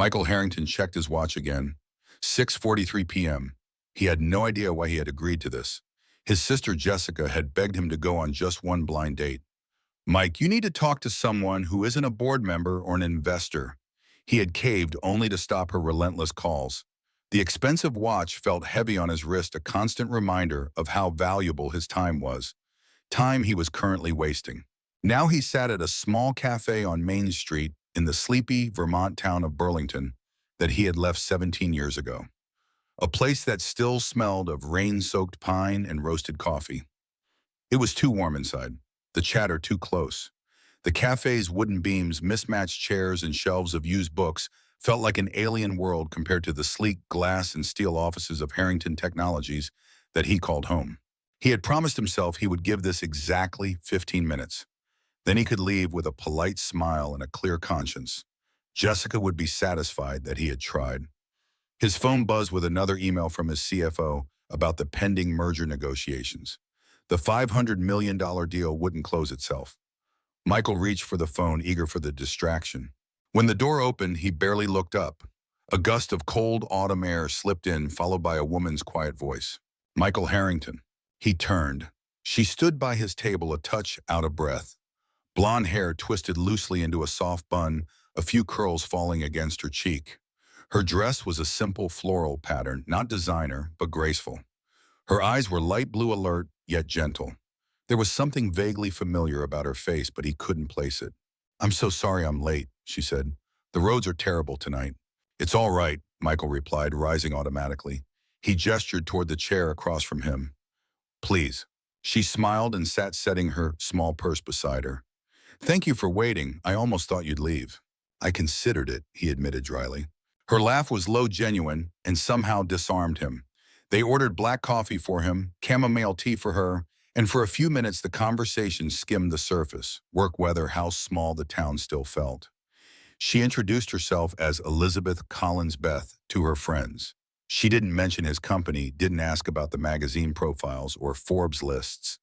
Michael Harrington checked his watch again. 6:43 p.m. He had no idea why he had agreed to this. His sister Jessica had begged him to go on just one blind date. Mike, you need to talk to someone who isn't a board member or an investor. He had caved only to stop her relentless calls. The expensive watch felt heavy on his wrist, a constant reminder of how valuable his time was. Time he was currently wasting. Now he sat at a small cafe on Main Street in the sleepy Vermont town of Burlington that he had left 17 years ago. A place that still smelled of rain-soaked pine and roasted coffee. It was too warm inside, the chatter too close. The cafe's wooden beams, mismatched chairs, and shelves of used books felt like an alien world compared to the sleek glass and steel offices of Harrington Technologies that he called home. He had promised himself he would give this exactly 15 minutes. Then he could leave with a polite smile and a clear conscience. Jessica would be satisfied that he had tried. His phone buzzed with another email from his CFO about the pending merger negotiations. The $500 million deal wouldn't close itself. Michael reached for the phone, eager for the distraction. When the door opened, he barely looked up. A gust of cold autumn air slipped in, followed by a woman's quiet voice. Michael Harrington. He turned. She stood by his table, a touch out of breath. Blonde hair twisted loosely into a soft bun, a few curls falling against her cheek. Her dress was a simple floral pattern, not designer, but graceful. Her eyes were light blue, alert, yet gentle. There was something vaguely familiar about her face, but he couldn't place it. "I'm so sorry I'm late," she said. "The roads are terrible tonight." "It's all right," Michael replied, rising automatically. He gestured toward the chair across from him. "Please." She smiled and sat, setting her small purse beside her. "Thank you for waiting. I almost thought you'd leave." "I considered it," he admitted dryly. Her laugh was low, genuine, and somehow disarmed him. They ordered black coffee for him, chamomile tea for her, and for a few minutes the conversation skimmed the surface. Work, weather, how small the town still felt. She introduced herself as Elizabeth Collins Beth to her friends. She didn't mention his company, didn't ask about the magazine profiles or Forbes lists.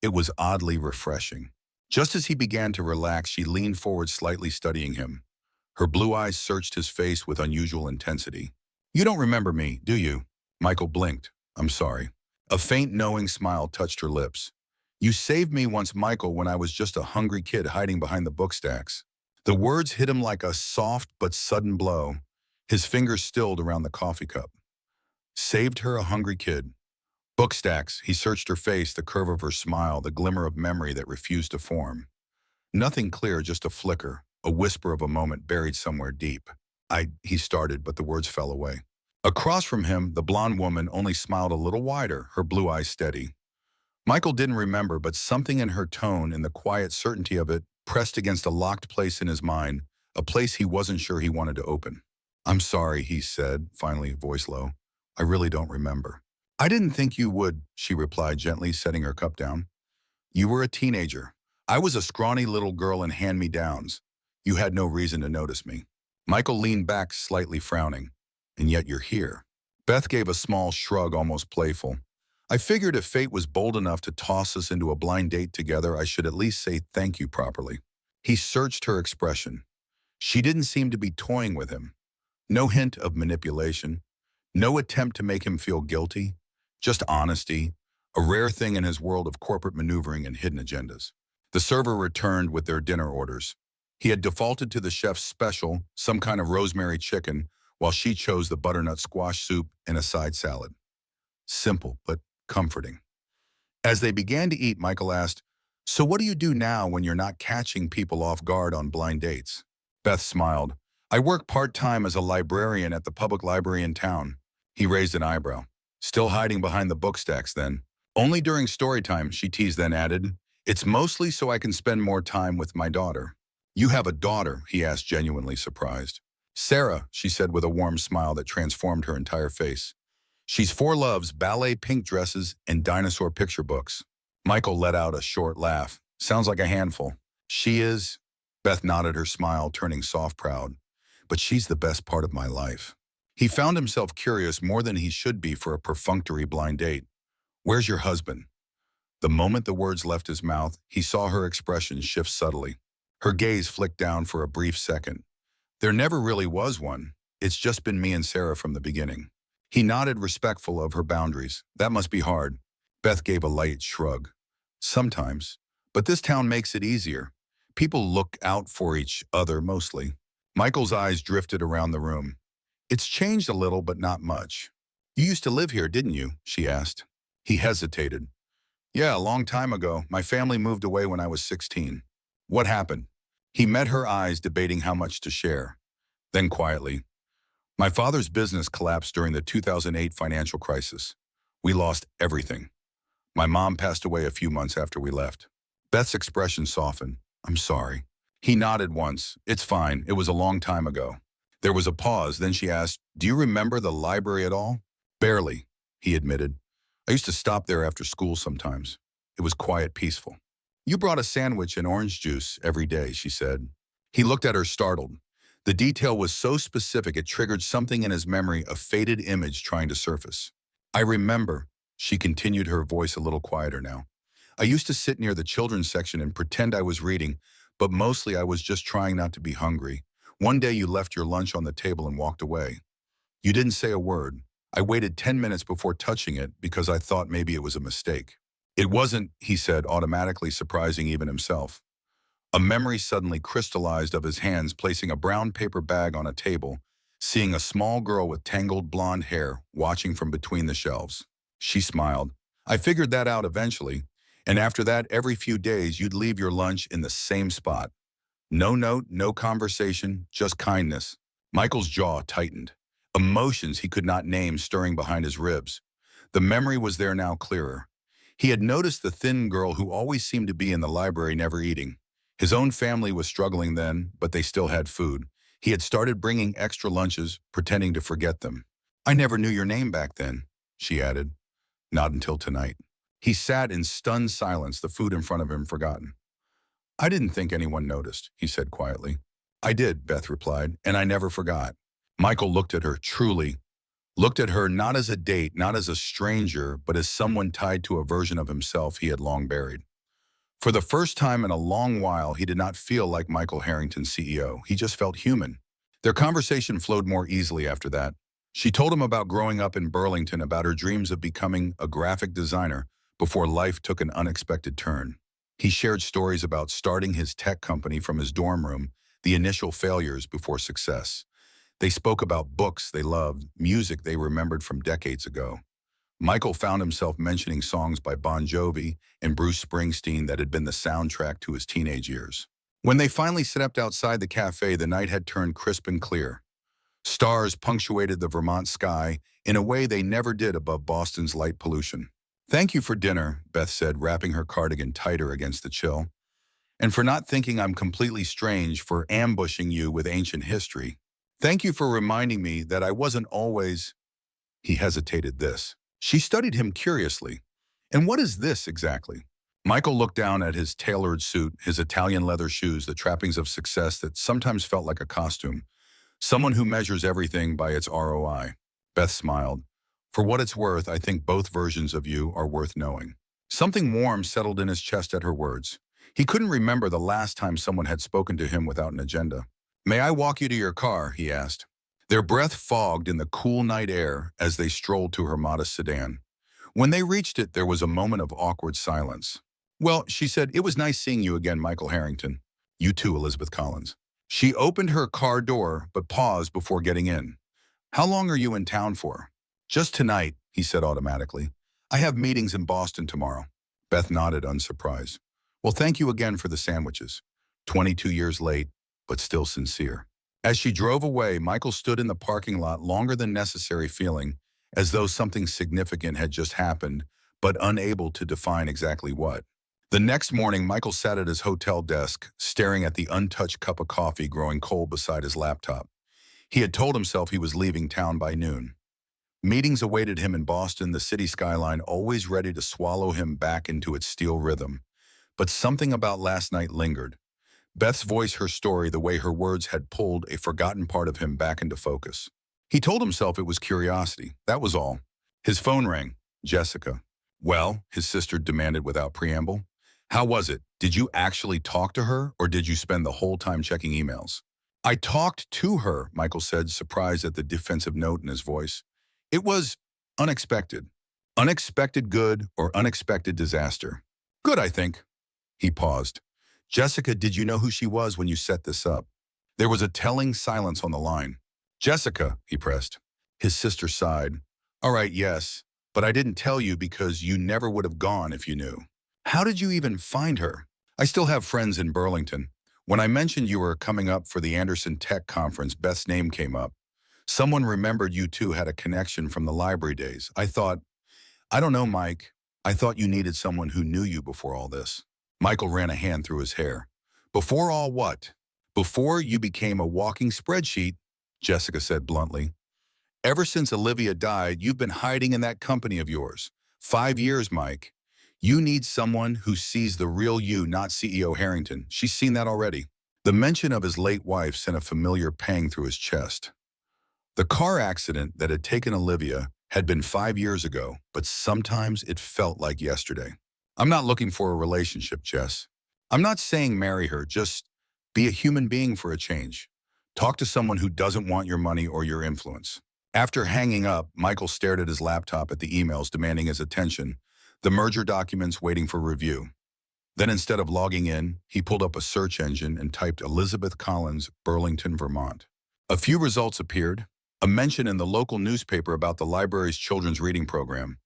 It was oddly refreshing. Just as he began to relax, she leaned forward, slightly studying him. Her blue eyes searched his face with unusual intensity. "You don't remember me, do you?" Michael blinked. "I'm sorry." A faint, knowing smile touched her lips. "You saved me once, Michael, when I was just a hungry kid hiding behind the book stacks." The words hit him like a soft but sudden blow. His fingers stilled around the coffee cup. Saved her, a hungry kid. Book stacks. He searched her face, the curve of her smile, the glimmer of memory that refused to form. Nothing clear, just a flicker, a whisper of a moment buried somewhere deep. He started, but the words fell away. Across from him, the blonde woman only smiled a little wider, her blue eyes steady. Michael didn't remember, but something in her tone, in the quiet certainty of it, pressed against a locked place in his mind, a place he wasn't sure he wanted to open. "I'm sorry," he said, finally, voice low. "I really don't remember." "I didn't think you would," she replied gently, setting her cup down. "You were a teenager. I was a scrawny little girl in hand-me-downs. You had no reason to notice me." Michael leaned back, slightly frowning. "And yet you're here." Beth gave a small shrug, almost playful. "I figured if fate was bold enough to toss us into a blind date together, I should at least say thank you properly." He searched her expression. She didn't seem to be toying with him. No hint of manipulation. No attempt to make him feel guilty. Just honesty, a rare thing in his world of corporate maneuvering and hidden agendas. The server returned with their dinner orders. He had defaulted to the chef's special, some kind of rosemary chicken, while she chose the butternut squash soup and a side salad. Simple, but comforting. As they began to eat, Michael asked, "So what do you do now when you're not catching people off guard on blind dates?" Beth smiled. "I work part-time as a librarian at the public library in town." He raised an eyebrow. "Still hiding behind the book stacks, then?" "Only during story time," she teased, then added, "It's mostly so I can spend more time with my daughter." "You have a daughter?" he asked, genuinely surprised. "Sarah," she said with a warm smile that transformed her entire face. "She's 4 loves, ballet pink dresses, and dinosaur picture books." Michael let out a short laugh. "Sounds like a handful." "She is?" Beth nodded, her smile turning soft proud. "But she's the best part of my life." He found himself curious, more than he should be for a perfunctory blind date. "Where's your husband?" The moment the words left his mouth, he saw her expression shift subtly. Her gaze flicked down for a brief second. There never really was one. It's just been me and Sarah from the beginning. He nodded, respectful of her boundaries. That must be hard. Beth gave a light shrug. Sometimes. But this town makes it easier. People look out for each other mostly. Michael's eyes drifted around the room. It's changed a little, but not much. You used to live here, didn't you? She asked. He hesitated. Yeah, a long time ago. My family moved away when I was 16. What happened? He met her eyes, debating how much to share. Then quietly, my father's business collapsed during the 2008 financial crisis. We lost everything. My mom passed away a few months after we left. Beth's expression softened. I'm sorry. He nodded once. It's fine. It was a long time ago. There was a pause. Then she asked, do you remember the library at all? Barely, he admitted. I used to stop there after school sometimes. It was quiet, peaceful. You brought a sandwich and orange juice every day, she said. He looked at her, startled. The detail was so specific it triggered something in his memory, a faded image trying to surface. I remember, she continued, her voice a little quieter now. I used to sit near the children's section and pretend I was reading, but mostly I was just trying not to be hungry. One day you left your lunch on the table and walked away. You didn't say a word. I waited 10 minutes before touching it because I thought maybe it was a mistake. It wasn't, he said, automatically, surprising even himself. A memory suddenly crystallized of his hands placing a brown paper bag on a table, seeing a small girl with tangled blonde hair watching from between the shelves. She smiled. I figured that out eventually, and after that, every few days you'd leave your lunch in the same spot. No note, no conversation, just kindness. Michael's jaw tightened. Emotions he could not name stirring behind his ribs. The memory was there now, clearer. He had noticed the thin girl who always seemed to be in the library never eating. His own family was struggling then, but they still had food. He had started bringing extra lunches, pretending to forget them. I never knew your name back then, she added. Not until tonight. He sat in stunned silence, the food in front of him forgotten. I didn't think anyone noticed, he said quietly. I did, Beth replied, and I never forgot. Michael looked at her, truly. Looked at her not as a date, not as a stranger, but as someone tied to a version of himself he had long buried. For the first time in a long while, he did not feel like Michael Harrington, CEO. He just felt human. Their conversation flowed more easily after that. She told him about growing up in Burlington, about her dreams of becoming a graphic designer before life took an unexpected turn. He shared stories about starting his tech company from his dorm room, the initial failures before success. They spoke about books they loved, music they remembered from decades ago. Michael found himself mentioning songs by Bon Jovi and Bruce Springsteen that had been the soundtrack to his teenage years. When they finally stepped outside the cafe, the night had turned crisp and clear. Stars punctuated the Vermont sky in a way they never did above Boston's light pollution. Thank you for dinner, Beth said, wrapping her cardigan tighter against the chill. And for not thinking I'm completely strange, for ambushing you with ancient history. Thank you for reminding me that I wasn't always... He hesitated. This. She studied him curiously. And what is this exactly? Michael looked down at his tailored suit, his Italian leather shoes, the trappings of success that sometimes felt like a costume. Someone who measures everything by its ROI. Beth smiled. For what it's worth, I think both versions of you are worth knowing. Something warm settled in his chest at her words. He couldn't remember the last time someone had spoken to him without an agenda. May I walk you to your car? He asked. Their breath fogged in the cool night air as they strolled to her modest sedan. When they reached it, there was a moment of awkward silence. Well, she said, it was nice seeing you again, Michael Harrington. You too, Elizabeth Collins. She opened her car door, but paused before getting in. How long are you in town for? Just tonight, he said automatically. I have meetings in Boston tomorrow. Beth nodded, unsurprised. Well, thank you again for the sandwiches. 22 years late, but still sincere. As she drove away, Michael stood in the parking lot longer than necessary, feeling as though something significant had just happened, but unable to define exactly what. The next morning, Michael sat at his hotel desk, staring at the untouched cup of coffee growing cold beside his laptop. He had told himself he was leaving town by noon. Meetings awaited him in Boston, the city skyline always ready to swallow him back into its steel rhythm. But something about last night lingered. Beth's voice, her story, the way her words had pulled a forgotten part of him back into focus. He told himself it was curiosity, that was all. His phone rang. Jessica. Well, his sister demanded without preamble. How was it? Did you actually talk to her, or did you spend the whole time checking emails? I talked to her, Michael said, surprised at the defensive note in his voice. It was unexpected. Unexpected good or unexpected disaster. Good, I think. He paused. Jessica, did you know who she was when you set this up? There was a telling silence on the line. Jessica, he pressed. His sister sighed. All right, yes, but I didn't tell you because you never would have gone if you knew. How did you even find her? I still have friends in Burlington. When I mentioned you were coming up for the Anderson Tech Conference, Beth's name came up. Someone remembered you two had a connection from the library days. I don't know, Mike. I thought you needed someone who knew you before all this. Michael ran a hand through his hair. Before all what? Before you became a walking spreadsheet, Jessica said bluntly. Ever since Olivia died, you've been hiding in that company of yours. 5 years, Mike. You need someone who sees the real you, not CEO Harrington. She's seen that already. The mention of his late wife sent a familiar pang through his chest. The car accident that had taken Olivia had been 5 years ago, but sometimes it felt like yesterday. I'm not looking for a relationship, Jess. I'm not saying marry her, just be a human being for a change. Talk to someone who doesn't want your money or your influence. After hanging up, Michael stared at his laptop at the emails demanding his attention, the merger documents waiting for review. Then instead of logging in, he pulled up a search engine and typed Elizabeth Collins, Burlington, Vermont. A few results appeared. A mention in the local newspaper about the library's children's reading program.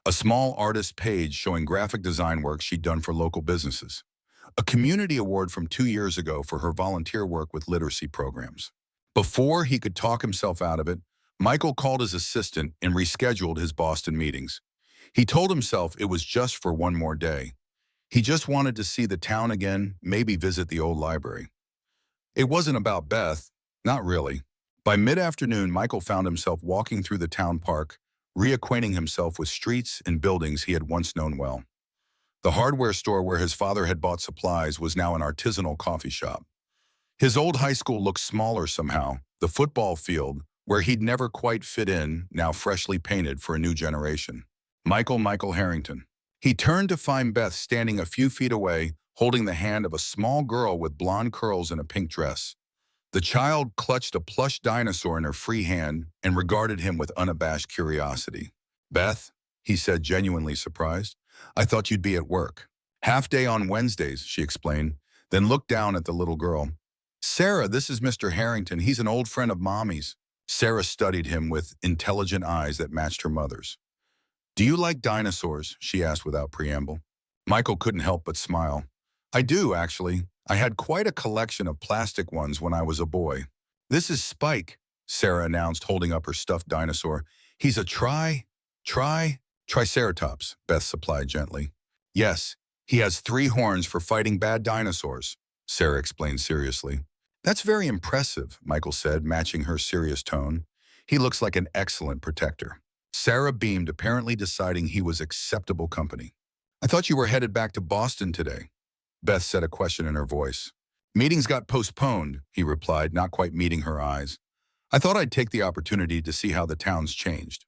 A small artist page showing graphic design work she'd done for local businesses. A community award from 2 years ago for her volunteer work with literacy programs. Before he could talk himself out of it, Michael called his assistant and rescheduled his Boston meetings. He told himself it was just for one more day. He just wanted to see the town again, maybe visit the old library. It wasn't about Beth, not really. By mid-afternoon, Michael found himself walking through the town park, reacquainting himself with streets and buildings he had once known well. The hardware store where his father had bought supplies was now an artisanal coffee shop. His old high school looked smaller somehow, the football field, where he'd never quite fit in, now freshly painted for a new generation. Michael Harrington. He turned to find Beth standing a few feet away, holding the hand of a small girl with blonde curls in a pink dress. The child clutched a plush dinosaur in her free hand and regarded him with unabashed curiosity. Beth, he said, genuinely surprised, I thought you'd be at work. Half day on Wednesdays, she explained, then looked down at the little girl. Sarah, this is Mr. Harrington. He's an old friend of Mommy's. Sarah studied him with intelligent eyes that matched her mother's. Do you like dinosaurs? She asked without preamble. Michael couldn't help but smile. I do, actually. I had quite a collection of plastic ones when I was a boy. This is Spike, Sarah announced, holding up her stuffed dinosaur. He's a triceratops, Beth supplied gently. Yes, he has 3 horns for fighting bad dinosaurs, Sarah explained seriously. That's very impressive, Michael said, matching her serious tone. He looks like an excellent protector. Sarah beamed, apparently deciding he was acceptable company. I thought you were headed back to Boston today. Beth said, a question in her voice. Meetings got postponed, he replied, not quite meeting her eyes. I thought I'd take the opportunity to see how the town's changed.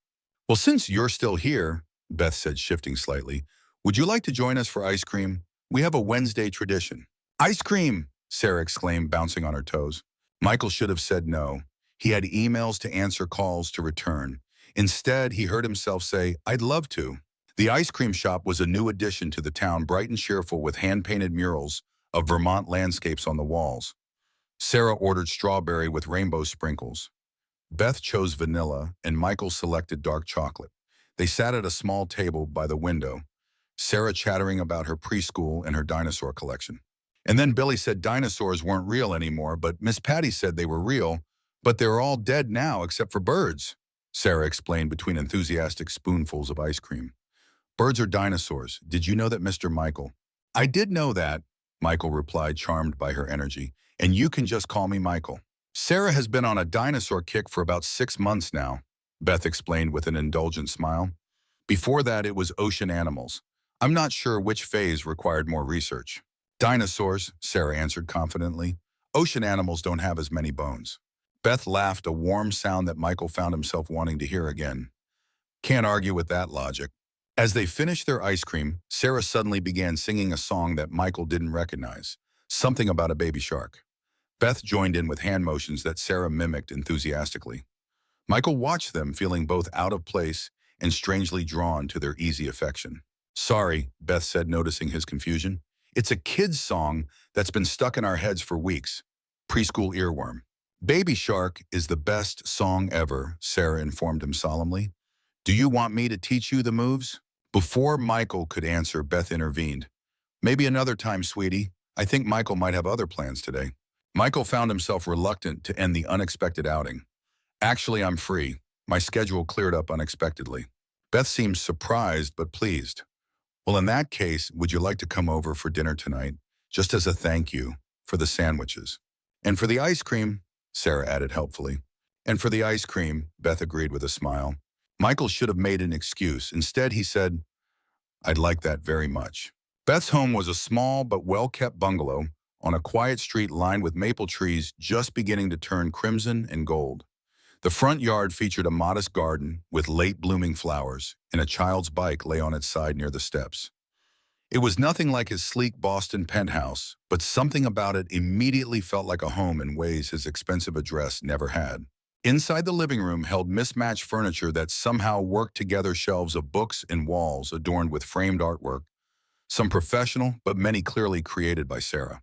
Well, since you're still here, Beth said, shifting slightly, would you like to join us for ice cream? We have a Wednesday tradition. Ice cream, Sarah exclaimed, bouncing on her toes. Michael should have said no. He had emails to answer, calls to return. Instead, he heard himself say, I'd love to. The ice cream shop was a new addition to the town, bright and cheerful with hand-painted murals of Vermont landscapes on the walls. Sarah ordered strawberry with rainbow sprinkles. Beth chose vanilla, and Michael selected dark chocolate. They sat at a small table by the window, Sarah chattering about her preschool and her dinosaur collection. And then Billy said dinosaurs weren't real anymore, but Miss Patty said they were real, but they're all dead now except for birds, Sarah explained between enthusiastic spoonfuls of ice cream. Birds are dinosaurs. Did you know that, Mr. Michael? I did know that, Michael replied, charmed by her energy. And you can just call me Michael. Sarah has been on a dinosaur kick for about 6 months now, Beth explained with an indulgent smile. Before that, it was ocean animals. I'm not sure which phase required more research. Dinosaurs, Sarah answered confidently. Ocean animals don't have as many bones. Beth laughed, a warm sound that Michael found himself wanting to hear again. Can't argue with that logic. As they finished their ice cream, Sarah suddenly began singing a song that Michael didn't recognize, something about a baby shark. Beth joined in with hand motions that Sarah mimicked enthusiastically. Michael watched them, feeling both out of place and strangely drawn to their easy affection. Sorry, Beth said, noticing his confusion. It's a kid's song that's been stuck in our heads for weeks. Preschool earworm. Baby Shark is the best song ever, Sarah informed him solemnly. Do you want me to teach you the moves? Before Michael could answer, Beth intervened. Maybe another time, sweetie. I think Michael might have other plans today. Michael found himself reluctant to end the unexpected outing. Actually, I'm free. My schedule cleared up unexpectedly. Beth seemed surprised but pleased. Well, in that case, would you like to come over for dinner tonight, just as a thank you for the sandwiches? And for the ice cream, Sarah added helpfully. And for the ice cream, Beth agreed with a smile. Michael should have made an excuse. Instead, he said, I'd like that very much. Beth's home was a small but well-kept bungalow on a quiet street lined with maple trees just beginning to turn crimson and gold. The front yard featured a modest garden with late-blooming flowers, and a child's bike lay on its side near the steps. It was nothing like his sleek Boston penthouse, but something about it immediately felt like a home in ways his expensive address never had. Inside the living room held mismatched furniture that somehow worked together, shelves of books and walls adorned with framed artwork, some professional but many clearly created by Sarah.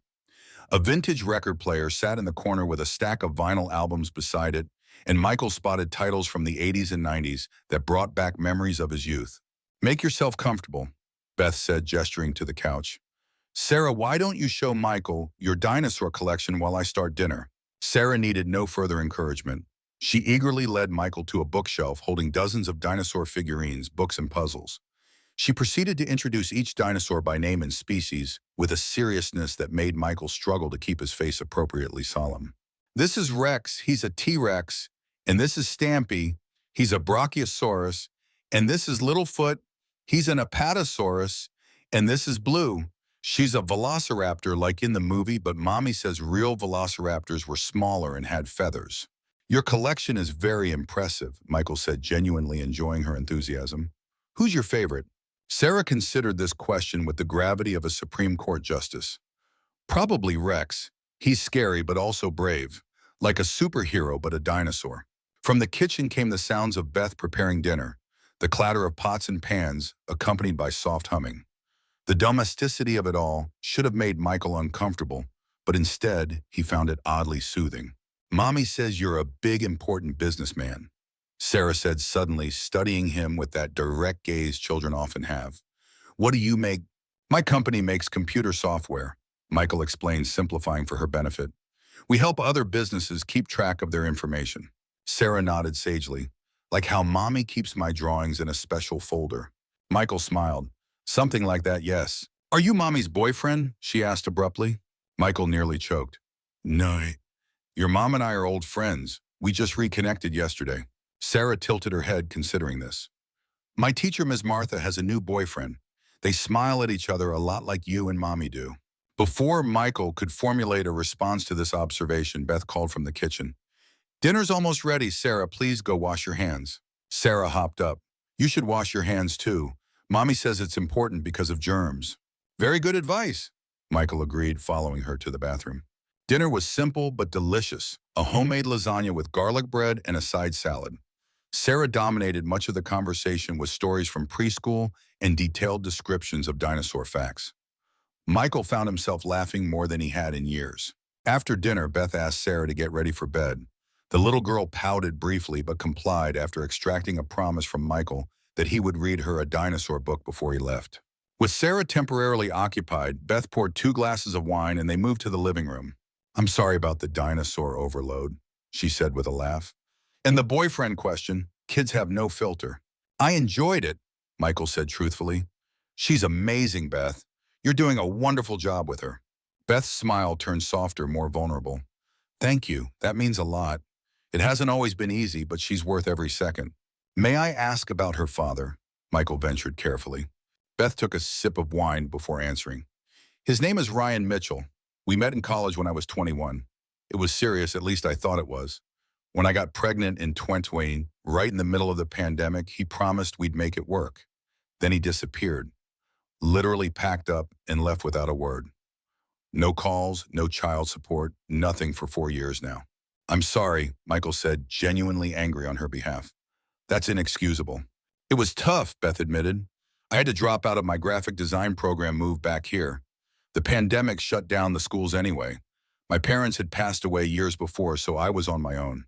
A vintage record player sat in the corner with a stack of vinyl albums beside it, and Michael spotted titles from the 80s and 90s that brought back memories of his youth. Make yourself comfortable, Beth said, gesturing to the couch. Sarah, why don't you show Michael your dinosaur collection while I start dinner? Sarah needed no further encouragement. She eagerly led Michael to a bookshelf holding dozens of dinosaur figurines, books, and puzzles. She proceeded to introduce each dinosaur by name and species with a seriousness that made Michael struggle to keep his face appropriately solemn. This is Rex, he's a T-Rex, and this is Stampy, he's a Brachiosaurus, and this is Littlefoot, he's an Apatosaurus, and this is Blue. She's a velociraptor like in the movie, but Mommy says real velociraptors were smaller and had feathers. Your collection is very impressive, Michael said, genuinely enjoying her enthusiasm. Who's your favorite? Sarah considered this question with the gravity of a Supreme Court justice. Probably Rex. He's scary but also brave, like a superhero but a dinosaur. From the kitchen came the sounds of Beth preparing dinner, the clatter of pots and pans accompanied by soft humming. The domesticity of it all should have made Michael uncomfortable, but instead he found it oddly soothing. Mommy says you're a big, important businessman, Sarah said suddenly, studying him with that direct gaze children often have. What do you make? My company makes computer software, Michael explained, simplifying for her benefit. We help other businesses keep track of their information. Sarah nodded sagely, like how Mommy keeps my drawings in a special folder. Michael smiled. Something like that, yes. Are you Mommy's boyfriend? She asked abruptly. Michael nearly choked. No. Your mom and I are old friends. We just reconnected yesterday. Sarah tilted her head, considering this. My teacher, Ms. Martha, has a new boyfriend. They smile at each other a lot like you and Mommy do. Before Michael could formulate a response to this observation, Beth called from the kitchen. Dinner's almost ready, Sarah. Please go wash your hands. Sarah hopped up. You should wash your hands too. Mommy says it's important because of germs. Very good advice, Michael agreed, following her to the bathroom. Dinner was simple but delicious, a homemade lasagna with garlic bread and a side salad. Sarah dominated much of the conversation with stories from preschool and detailed descriptions of dinosaur facts. Michael found himself laughing more than he had in years. After dinner, Beth asked Sarah to get ready for bed. The little girl pouted briefly but complied after extracting a promise from Michael that he would read her a dinosaur book before he left. With Sarah temporarily occupied, Beth poured 2 glasses of wine and they moved to the living room. I'm sorry about the dinosaur overload, she said with a laugh. And the boyfriend question, kids have no filter. I enjoyed it, Michael said truthfully. She's amazing, Beth. You're doing a wonderful job with her. Beth's smile turned softer, more vulnerable. Thank you, that means a lot. It hasn't always been easy, but she's worth every second. May I ask about her father? Michael ventured carefully. Beth took a sip of wine before answering. His name is Ryan Mitchell. We met in college when I was 21. It was serious, at least I thought it was. When I got pregnant in 2020, right in the middle of the pandemic, he promised we'd make it work. Then he disappeared, literally packed up and left without a word. No calls, no child support, nothing for 4 years now. I'm sorry, Michael said, genuinely angry on her behalf. That's inexcusable. It was tough, Beth admitted. I had to drop out of my graphic design program, move back here. The pandemic shut down the schools anyway. My parents had passed away years before, so I was on my own.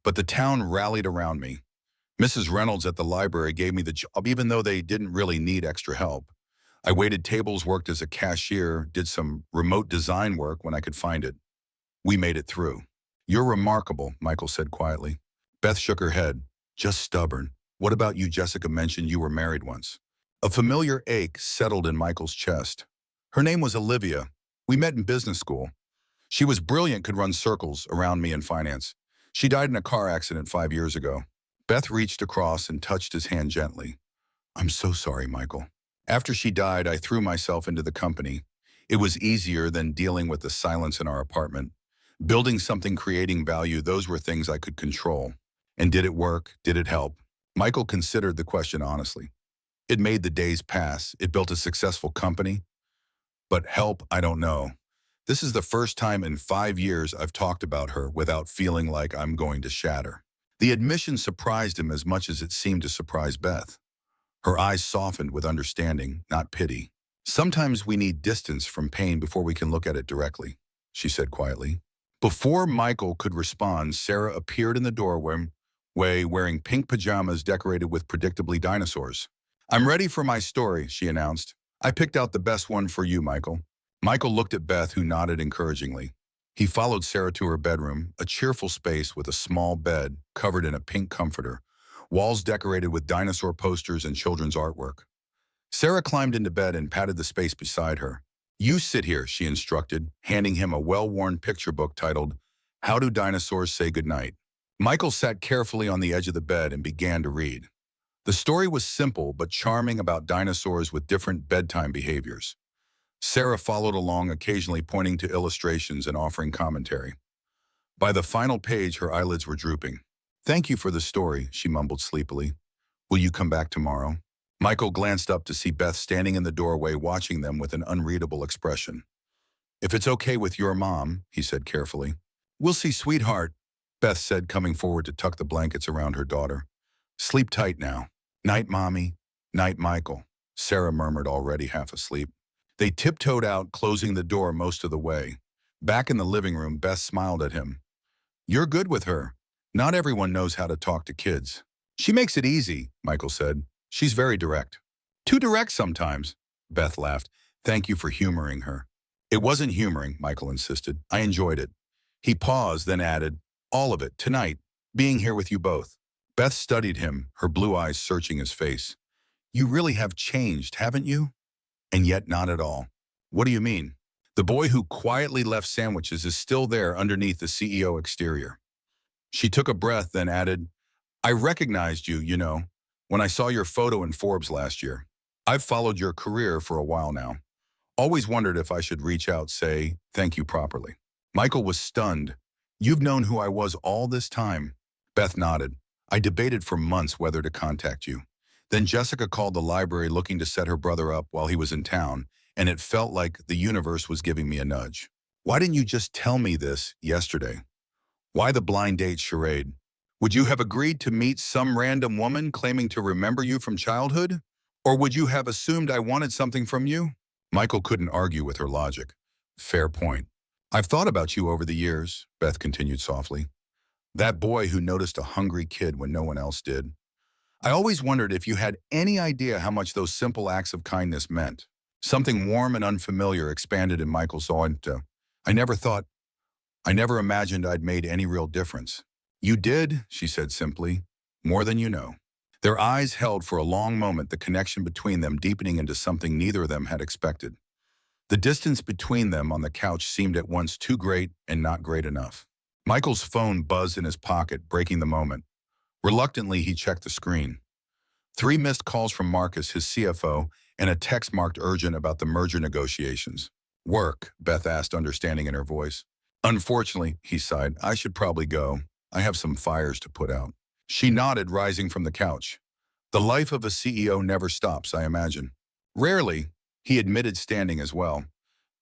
But the town rallied around me. Mrs. Reynolds at the library gave me the job, even though they didn't really need extra help. I waited tables, worked as a cashier, did some remote design work when I could find it. We made it through. You're remarkable, Michael said quietly. Beth shook her head. Just stubborn. What about you? Jessica mentioned you were married once. A familiar ache settled in Michael's chest. Her name was Olivia. We met in business school. She was brilliant, could run circles around me in finance. She died in a car accident 5 years ago. Beth reached across and touched his hand gently. I'm so sorry, Michael. After she died, I threw myself into the company. It was easier than dealing with the silence in our apartment. Building something, creating value, those were things I could control. And did it work? Did it help? Michael considered the question honestly. It made the days pass. It built a successful company. But help, I don't know. This is the first time in 5 years I've talked about her without feeling like I'm going to shatter. The admission surprised him as much as it seemed to surprise Beth. Her eyes softened with understanding, not pity. Sometimes we need distance from pain before we can look at it directly, she said quietly. Before Michael could respond, Sarah appeared in the doorway wearing pink pajamas decorated with predictably dinosaurs. I'm ready for my story, she announced. I picked out the best one for you, Michael. Michael looked at Beth, who nodded encouragingly. He followed Sarah to her bedroom, a cheerful space with a small bed covered in a pink comforter, walls decorated with dinosaur posters and children's artwork. Sarah climbed into bed and patted the space beside her. You sit here, she instructed, handing him a well-worn picture book titled, How Do Dinosaurs Say Goodnight? Michael sat carefully on the edge of the bed and began to read. The story was simple but charming about dinosaurs with different bedtime behaviors. Sarah followed along, occasionally pointing to illustrations and offering commentary. By the final page, her eyelids were drooping. Thank you for the story, she mumbled sleepily. Will you come back tomorrow? Michael glanced up to see Beth standing in the doorway watching them with an unreadable expression. If it's okay with your mom, he said carefully. We'll see, sweetheart, Beth said, coming forward to tuck the blankets around her daughter. Sleep tight now. Night, Mommy. Night, Michael, Sarah murmured, already half asleep. They tiptoed out, closing the door most of the way. Back in the living room, Beth smiled at him. You're good with her. Not everyone knows how to talk to kids. She makes it easy, Michael said. She's very direct. Too direct sometimes, Beth laughed. Thank you for humoring her. It wasn't humoring, Michael insisted. I enjoyed it. He paused, then added, all of it, tonight, being here with you both. Beth studied him, her blue eyes searching his face. You really have changed, haven't you? And yet not at all. What do you mean? The boy who quietly left sandwiches is still there underneath the CEO exterior. She took a breath, then added, I recognized you, when I saw your photo in Forbes last year. I've followed your career for a while now. Always wondered if I should reach out, say thank you properly. Michael was stunned. You've known who I was all this time. Beth nodded. I debated for months whether to contact you. Then Jessica called the library looking to set her brother up while he was in town, and it felt like the universe was giving me a nudge. Why didn't you just tell me this yesterday? Why the blind date charade? Would you have agreed to meet some random woman claiming to remember you from childhood? Or would you have assumed I wanted something from you? Michael couldn't argue with her logic. Fair point. I've thought about you over the years, Beth continued softly. That boy who noticed a hungry kid when no one else did. I always wondered if you had any idea how much those simple acts of kindness meant. Something warm and unfamiliar expanded in Michael's heart. I never imagined I'd made any real difference. You did, she said simply, more than you know. Their eyes held for a long moment, the connection between them deepening into something neither of them had expected. The distance between them on the couch seemed at once too great and not great enough. Michael's phone buzzed in his pocket, breaking the moment. Reluctantly, he checked the screen. 3 missed calls from Marcus, his CFO, and a text marked urgent about the merger negotiations. Work, Beth asked, understanding in her voice. Unfortunately, he sighed, I should probably go. I have some fires to put out. She nodded, rising from the couch. The life of a CEO never stops, I imagine. Rarely, he admitted, standing as well.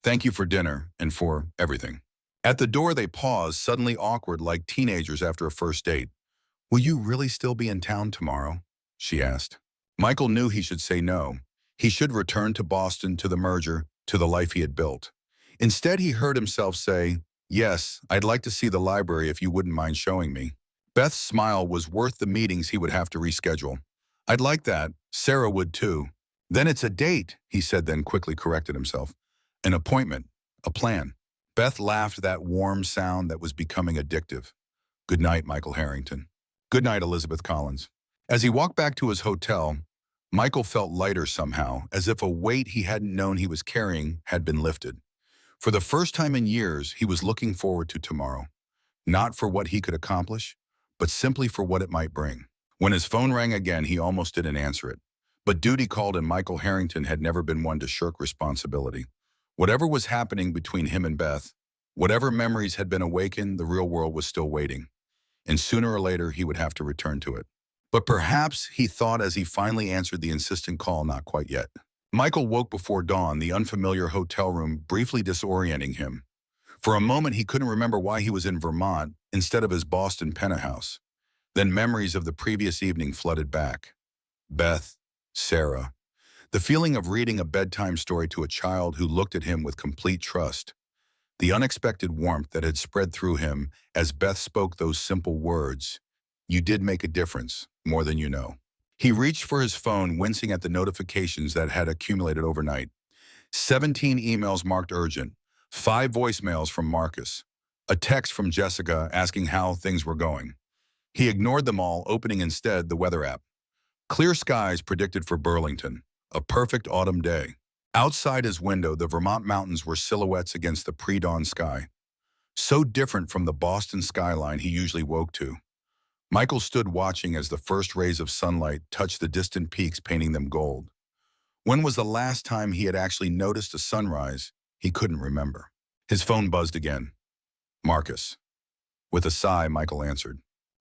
Thank you for dinner and for everything. At the door, they paused, suddenly awkward like teenagers after a first date. Will you really still be in town tomorrow? She asked. Michael knew he should say no. He should return to Boston, to the merger, to the life he had built. Instead, he heard himself say, yes, I'd like to see the library if you wouldn't mind showing me. Beth's smile was worth the meetings he would have to reschedule. I'd like that. Sarah would too. Then it's a date, he said, then quickly corrected himself. An appointment, a plan. Beth laughed, that warm sound that was becoming addictive. Good night, Michael Harrington. Good night, Elizabeth Collins. As he walked back to his hotel, Michael felt lighter somehow, as if a weight he hadn't known he was carrying had been lifted. For the first time in years, he was looking forward to tomorrow. Not for what he could accomplish, but simply for what it might bring. When his phone rang again, he almost didn't answer it. But duty called, and Michael Harrington had never been one to shirk responsibility. Whatever was happening between him and Beth, whatever memories had been awakened, the real world was still waiting. And sooner or later, he would have to return to it. But perhaps, he thought as he finally answered the insistent call, not quite yet. Michael woke before dawn, the unfamiliar hotel room briefly disorienting him. For a moment, he couldn't remember why he was in Vermont instead of his Boston penthouse. Then memories of the previous evening flooded back. Beth, Sarah. The feeling of reading a bedtime story to a child who looked at him with complete trust. The unexpected warmth that had spread through him as Beth spoke those simple words. You did make a difference, more than you know. He reached for his phone, wincing at the notifications that had accumulated overnight. 17 emails marked urgent, 5 voicemails from Marcus, a text from Jessica asking how things were going. He ignored them all, opening instead the weather app. Clear skies predicted for Burlington, a perfect autumn day. Outside his window, the Vermont mountains were silhouettes against the pre-dawn sky. So different from the Boston skyline he usually woke to. Michael stood watching as the first rays of sunlight touched the distant peaks, painting them gold. When was the last time he had actually noticed a sunrise? He couldn't remember. His phone buzzed again. Marcus. With a sigh, Michael answered.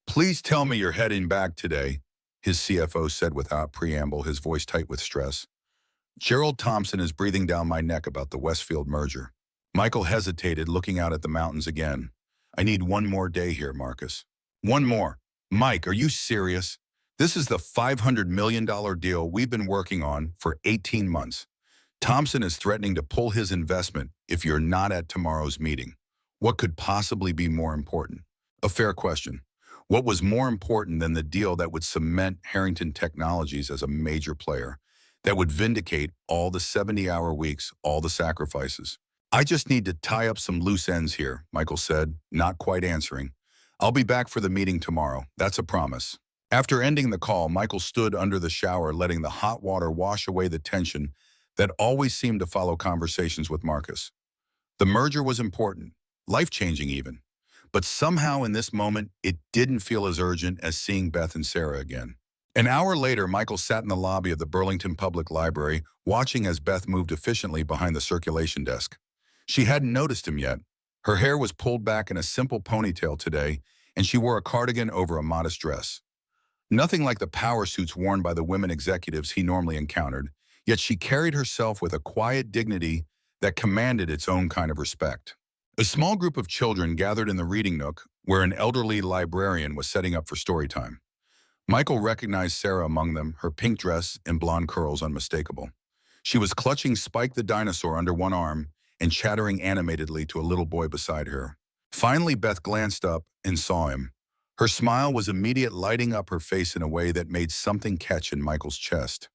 Please tell me you're heading back today, his CFO said without preamble, his voice tight with stress. Gerald Thompson is breathing down my neck about the Westfield merger. Michael hesitated, looking out at the mountains again. I need one more day here, Marcus. One more. Mike, are you serious? This is the $500 million deal we've been working on for 18 months. Thompson is threatening to pull his investment if you're not at tomorrow's meeting. What could possibly be more important? A fair question. What was more important than the deal that would cement Harrington Technologies as a major player, that would vindicate all the 70-hour weeks, all the sacrifices? I just need to tie up some loose ends here, Michael said, not quite answering. I'll be back for the meeting tomorrow. That's a promise. After ending the call, Michael stood under the shower, letting the hot water wash away the tension that always seemed to follow conversations with Marcus. The merger was important, life-changing even. But somehow in this moment, it didn't feel as urgent as seeing Beth and Sarah again. An hour later, Michael sat in the lobby of the Burlington Public Library, watching as Beth moved efficiently behind the circulation desk. She hadn't noticed him yet. Her hair was pulled back in a simple ponytail today, and she wore a cardigan over a modest dress. Nothing like the power suits worn by the women executives he normally encountered, yet she carried herself with a quiet dignity that commanded its own kind of respect. A small group of children gathered in the reading nook, where an elderly librarian was setting up for story time. Michael recognized Sarah among them, her pink dress and blonde curls unmistakable. She was clutching Spike the dinosaur under one arm and chattering animatedly to a little boy beside her. Finally, Beth glanced up and saw him. Her smile was immediate, lighting up her face in a way that made something catch in Michael's chest.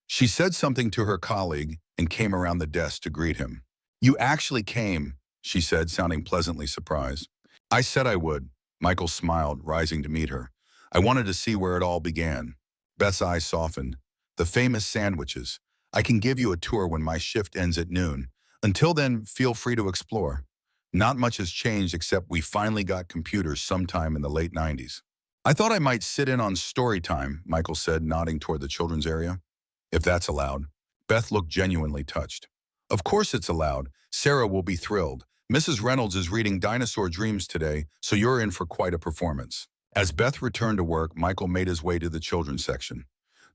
She said something to her colleague and came around the desk to greet him. You actually came, she said, sounding pleasantly surprised. I said I would. Michael smiled, rising to meet her. I wanted to see where it all began. Beth's eyes softened. The famous sandwiches. I can give you a tour when my shift ends at noon. Until then, feel free to explore. Not much has changed except we finally got computers sometime in the late 90s. I thought I might sit in on story time, Michael said, nodding toward the children's area. If that's allowed. Beth looked genuinely touched. Of course it's allowed. Sarah will be thrilled. Mrs. Reynolds is reading Dinosaur Dreams today, so you're in for quite a performance. As Beth returned to work, Michael made his way to the children's section.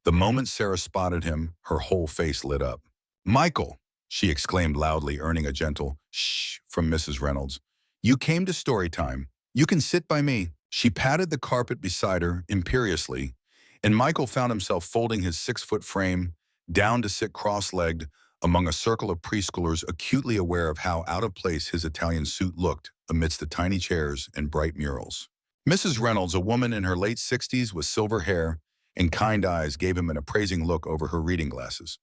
The moment Sarah spotted him, her whole face lit up. Michael, she exclaimed loudly, earning a gentle shh from Mrs. Reynolds. You came to story time. You can sit by me. She patted the carpet beside her imperiously, and Michael found himself folding his 6-foot frame down to sit cross-legged among a circle of preschoolers acutely aware of how out of place his Italian suit looked amidst the tiny chairs and bright murals. Mrs. Reynolds, a woman in her late 60s with silver hair and kind eyes, gave him an appraising look over her reading glasses.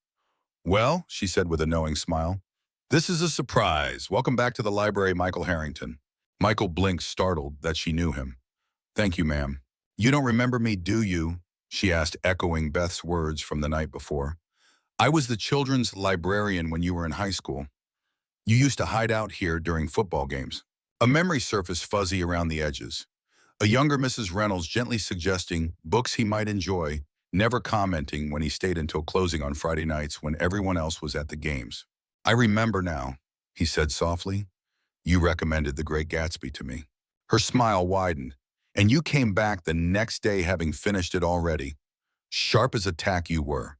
Well, she said with a knowing smile, this is a surprise. Welcome back to the library, Michael Harrington. Michael blinked, startled that she knew him. Thank you, ma'am. You don't remember me, do you? She asked, echoing Beth's words from the night before. I was the children's librarian when you were in high school. You used to hide out here during football games. A memory surfaced fuzzy around the edges. A younger Mrs. Reynolds gently suggesting books he might enjoy, never commenting when he stayed until closing on Friday nights when everyone else was at the games. I remember now, he said softly. You recommended The Great Gatsby to me. Her smile widened. And you came back the next day having finished it already. Sharp as a tack you were.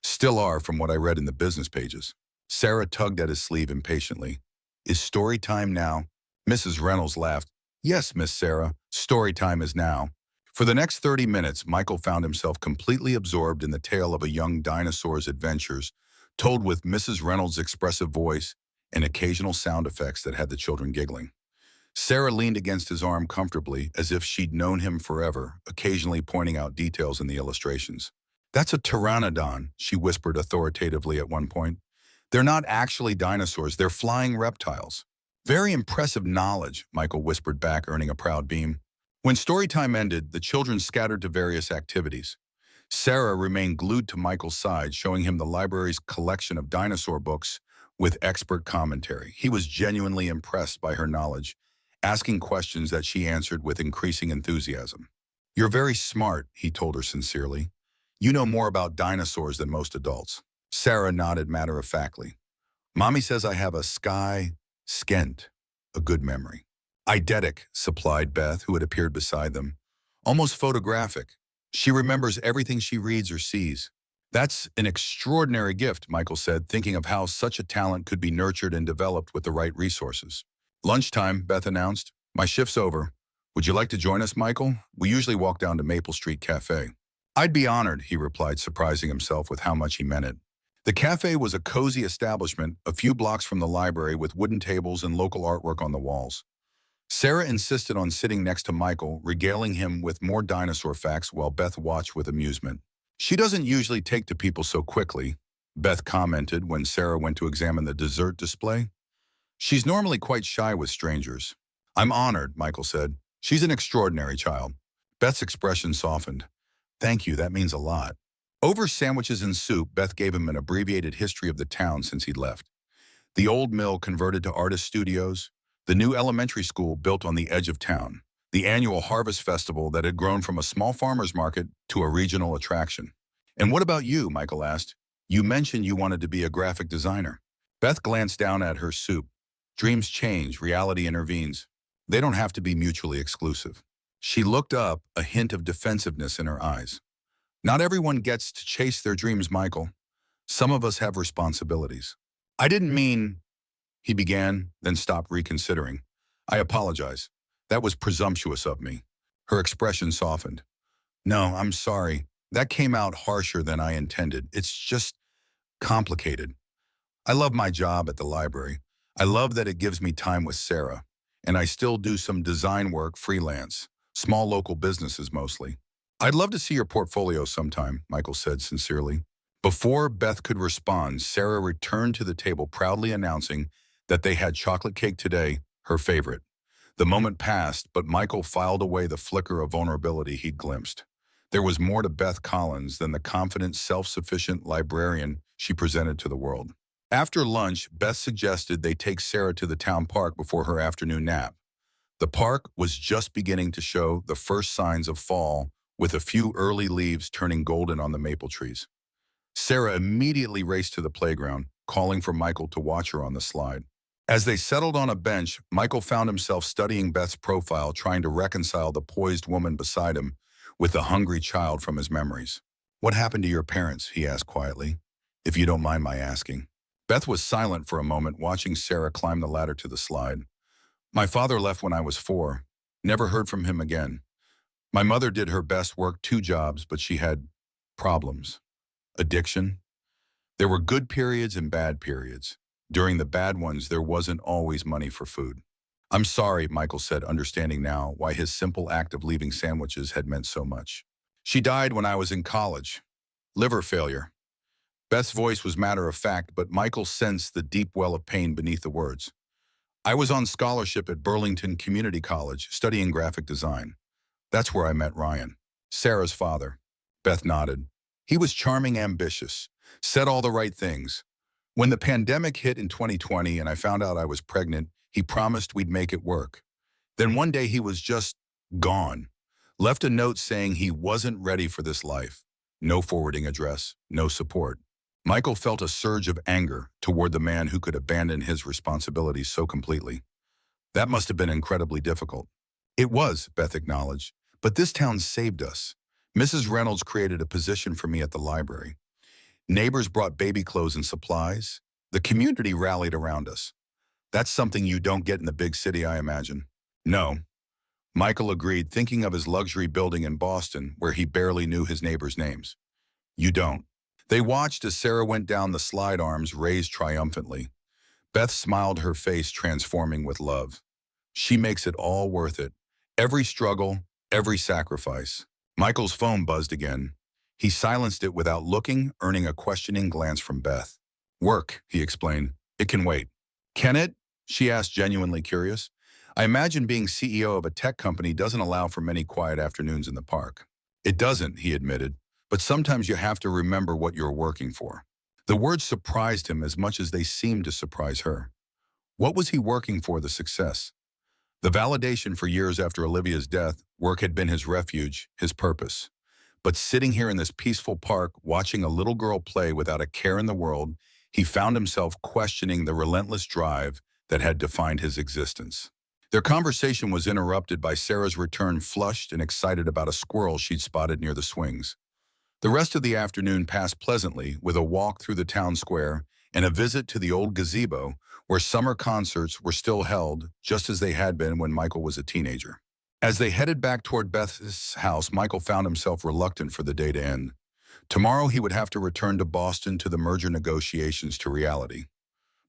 Still are from what I read in the business pages. Sarah tugged at his sleeve impatiently. Is story time now? Mrs. Reynolds laughed. Yes, Miss Sarah, story time is now. For the next 30 minutes, Michael found himself completely absorbed in the tale of a young dinosaur's adventures, told with Mrs. Reynolds' expressive voice and occasional sound effects that had the children giggling. Sarah leaned against his arm comfortably, as if she'd known him forever, occasionally pointing out details in the illustrations. That's a pteranodon, she whispered authoritatively at one point. They're not actually dinosaurs, they're flying reptiles. Very impressive knowledge, Michael whispered back, earning a proud beam. When story time ended, the children scattered to various activities. Sarah remained glued to Michael's side, showing him the library's collection of dinosaur books with expert commentary. He was genuinely impressed by her knowledge, asking questions that she answered with increasing enthusiasm. You're very smart, he told her sincerely. You know more about dinosaurs than most adults. Sarah nodded matter-of-factly. Mommy says I have a skent, a good memory. Eidetic, supplied Beth, who had appeared beside them. Almost photographic. She remembers everything she reads or sees. That's an extraordinary gift, Michael said, thinking of how such a talent could be nurtured and developed with the right resources. Lunchtime, Beth announced. My shift's over. Would you like to join us, Michael? We usually walk down to Maple Street Cafe. I'd be honored, he replied, surprising himself with how much he meant it. The cafe was a cozy establishment a few blocks from the library with wooden tables and local artwork on the walls. Sarah insisted on sitting next to Michael, regaling him with more dinosaur facts while Beth watched with amusement. She doesn't usually take to people so quickly, Beth commented when Sarah went to examine the dessert display. She's normally quite shy with strangers. I'm honored, Michael said. She's an extraordinary child. Beth's expression softened. Thank you, that means a lot. Over sandwiches and soup, Beth gave him an abbreviated history of the town since he'd left. The old mill converted to artist studios, the new elementary school built on the edge of town, the annual harvest festival that had grown from a small farmer's market to a regional attraction. And what about you, Michael asked. You mentioned you wanted to be a graphic designer. Beth glanced down at her soup. Dreams change, reality intervenes. They don't have to be mutually exclusive. She looked up, a hint of defensiveness in her eyes. Not everyone gets to chase their dreams, Michael. Some of us have responsibilities. I didn't mean, he began, then stopped, reconsidering. I apologize. That was presumptuous of me. Her expression softened. No, I'm sorry. That came out harsher than I intended. It's just complicated. I love my job at the library. I love that it gives me time with Sarah. And I still do some design work freelance, small local businesses mostly. I'd love to see your portfolio sometime, Michael said sincerely. Before Beth could respond, Sarah returned to the table, proudly announcing that they had chocolate cake today, her favorite. The moment passed, but Michael filed away the flicker of vulnerability he'd glimpsed. There was more to Beth Collins than the confident, self-sufficient librarian she presented to the world. After lunch, Beth suggested they take Sarah to the town park before her afternoon nap. The park was just beginning to show the first signs of fall, with a few early leaves turning golden on the maple trees. Sarah immediately raced to the playground, calling for Michael to watch her on the slide. As they settled on a bench, Michael found himself studying Beth's profile, trying to reconcile the poised woman beside him with the hungry child from his memories. What happened to your parents? He asked quietly, if you don't mind my asking. Beth was silent for a moment, watching Sarah climb the ladder to the slide. My father left when I was 4. Never heard from him again. My mother did her best, worked 2 jobs, but she had problems. Addiction. There were good periods and bad periods. During the bad ones, there wasn't always money for food. I'm sorry, Michael said, understanding now why his simple act of leaving sandwiches had meant so much. She died when I was in college. Liver failure. Beth's voice was matter of fact, but Michael sensed the deep well of pain beneath the words. I was on scholarship at Burlington Community College, studying graphic design. That's where I met Ryan, Sarah's father. Beth nodded. He was charming, ambitious, said all the right things. When the pandemic hit in 2020 and I found out I was pregnant, he promised we'd make it work. Then one day he was just gone. Left a note saying he wasn't ready for this life. No forwarding address, no support. Michael felt a surge of anger toward the man who could abandon his responsibilities so completely. That must have been incredibly difficult. It was, Beth acknowledged, but this town saved us. Mrs. Reynolds created a position for me at the library. Neighbors brought baby clothes and supplies. The community rallied around us. That's something you don't get in the big city, I imagine. No. Michael agreed, thinking of his luxury building in Boston, where he barely knew his neighbors' names. You don't. They watched as Sarah went down the slide, arms raised triumphantly. Beth smiled, her face transforming with love. She makes it all worth it. Every struggle, every sacrifice. Michael's phone buzzed again. He silenced it without looking, earning a questioning glance from Beth. Work, he explained. It can wait. Can it? She asked, genuinely curious. I imagine being CEO of a tech company doesn't allow for many quiet afternoons in the park. It doesn't, he admitted, but sometimes you have to remember what you're working for. The words surprised him as much as they seemed to surprise her. What was he working for, the success? The validation. For years after Olivia's death, work had been his refuge, his purpose. But sitting here in this peaceful park, watching a little girl play without a care in the world, he found himself questioning the relentless drive that had defined his existence. Their conversation was interrupted by Sarah's return, flushed and excited about a squirrel she'd spotted near the swings. The rest of the afternoon passed pleasantly, with a walk through the town square and a visit to the old gazebo, where summer concerts were still held, just as they had been when Michael was a teenager. As they headed back toward Beth's house, Michael found himself reluctant for the day to end. Tomorrow he would have to return to Boston, to the merger negotiations, to reality.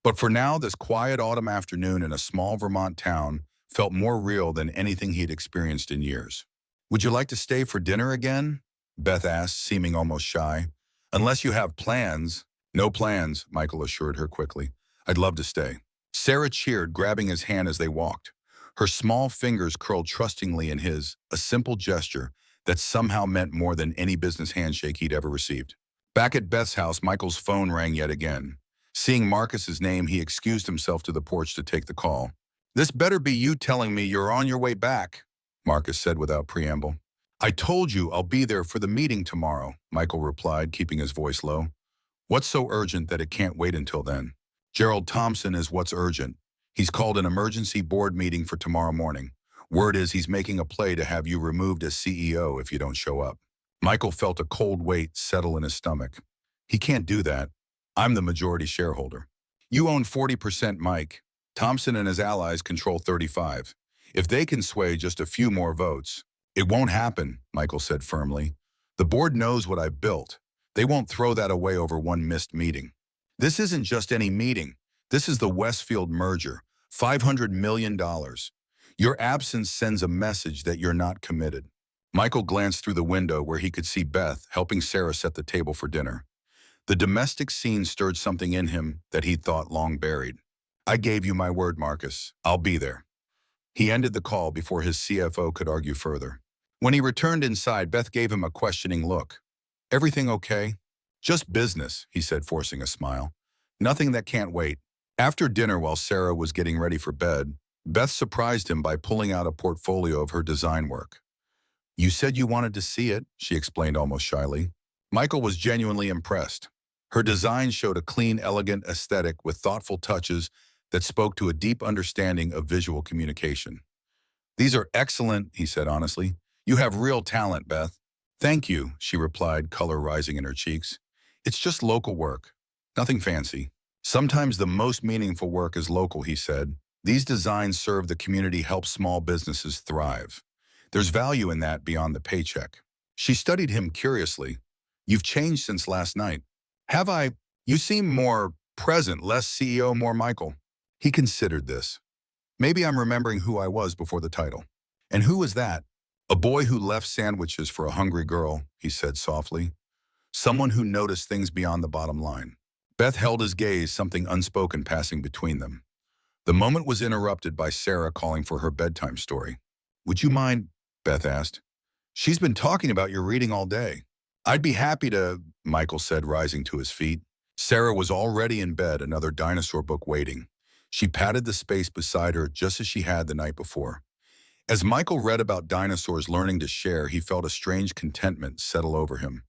But for now, this quiet autumn afternoon in a small Vermont town felt more real than anything he'd experienced in years. Would you like to stay for dinner again? Beth asked, seeming almost shy. Unless you have plans. No plans, Michael assured her quickly. I'd love to stay. Sarah cheered, grabbing his hand as they walked. Her small fingers curled trustingly in his, a simple gesture that somehow meant more than any business handshake he'd ever received. Back at Beth's house, Michael's phone rang yet again. Seeing Marcus's name, he excused himself to the porch to take the call. This better be you telling me you're on your way back, Marcus said without preamble. I told you I'll be there for the meeting tomorrow, Michael replied, keeping his voice low. What's so urgent that it can't wait until then? Gerald Thompson is what's urgent. He's called an emergency board meeting for tomorrow morning. Word is he's making a play to have you removed as CEO if you don't show up. Michael felt a cold weight settle in his stomach. He can't do that. I'm the majority shareholder. You own 40%, Mike. Thompson and his allies control 35%. If they can sway just a few more votes, it won't happen, Michael said firmly. The board knows what I've built. They won't throw that away over one missed meeting. This isn't just any meeting. This is the Westfield merger, $500 million. Your absence sends a message that you're not committed. Michael glanced through the window where he could see Beth helping Sarah set the table for dinner. The domestic scene stirred something in him that he'd thought long buried. I gave you my word, Marcus. I'll be there. He ended the call before his CFO could argue further. When he returned inside, Beth gave him a questioning look. Everything okay? Just business, he said, forcing a smile. Nothing that can't wait. After dinner, while Sarah was getting ready for bed, Beth surprised him by pulling out a portfolio of her design work. You said you wanted to see it, she explained almost shyly. Michael was genuinely impressed. Her design showed a clean, elegant aesthetic with thoughtful touches that spoke to a deep understanding of visual communication. These are excellent, he said honestly. You have real talent, Beth. Thank you, she replied, color rising in her cheeks. It's just local work. Nothing fancy. Sometimes the most meaningful work is local, he said. These designs serve the community, help small businesses thrive. There's value in that beyond the paycheck. She studied him curiously. You've changed since last night. Have I? You seem more present, less CEO, more Michael. He considered this. Maybe I'm remembering who I was before the title. And who was that? A boy who left sandwiches for a hungry girl, he said softly. Someone who noticed things beyond the bottom line. Beth held his gaze, something unspoken passing between them. The moment was interrupted by Sarah calling for her bedtime story. Would you mind? Beth asked. She's been talking about your reading all day. I'd be happy to, Michael said, rising to his feet. Sarah was already in bed, another dinosaur book waiting. She patted the space beside her just as she had the night before. As Michael read about dinosaurs learning to share, he felt a strange contentment settle over him.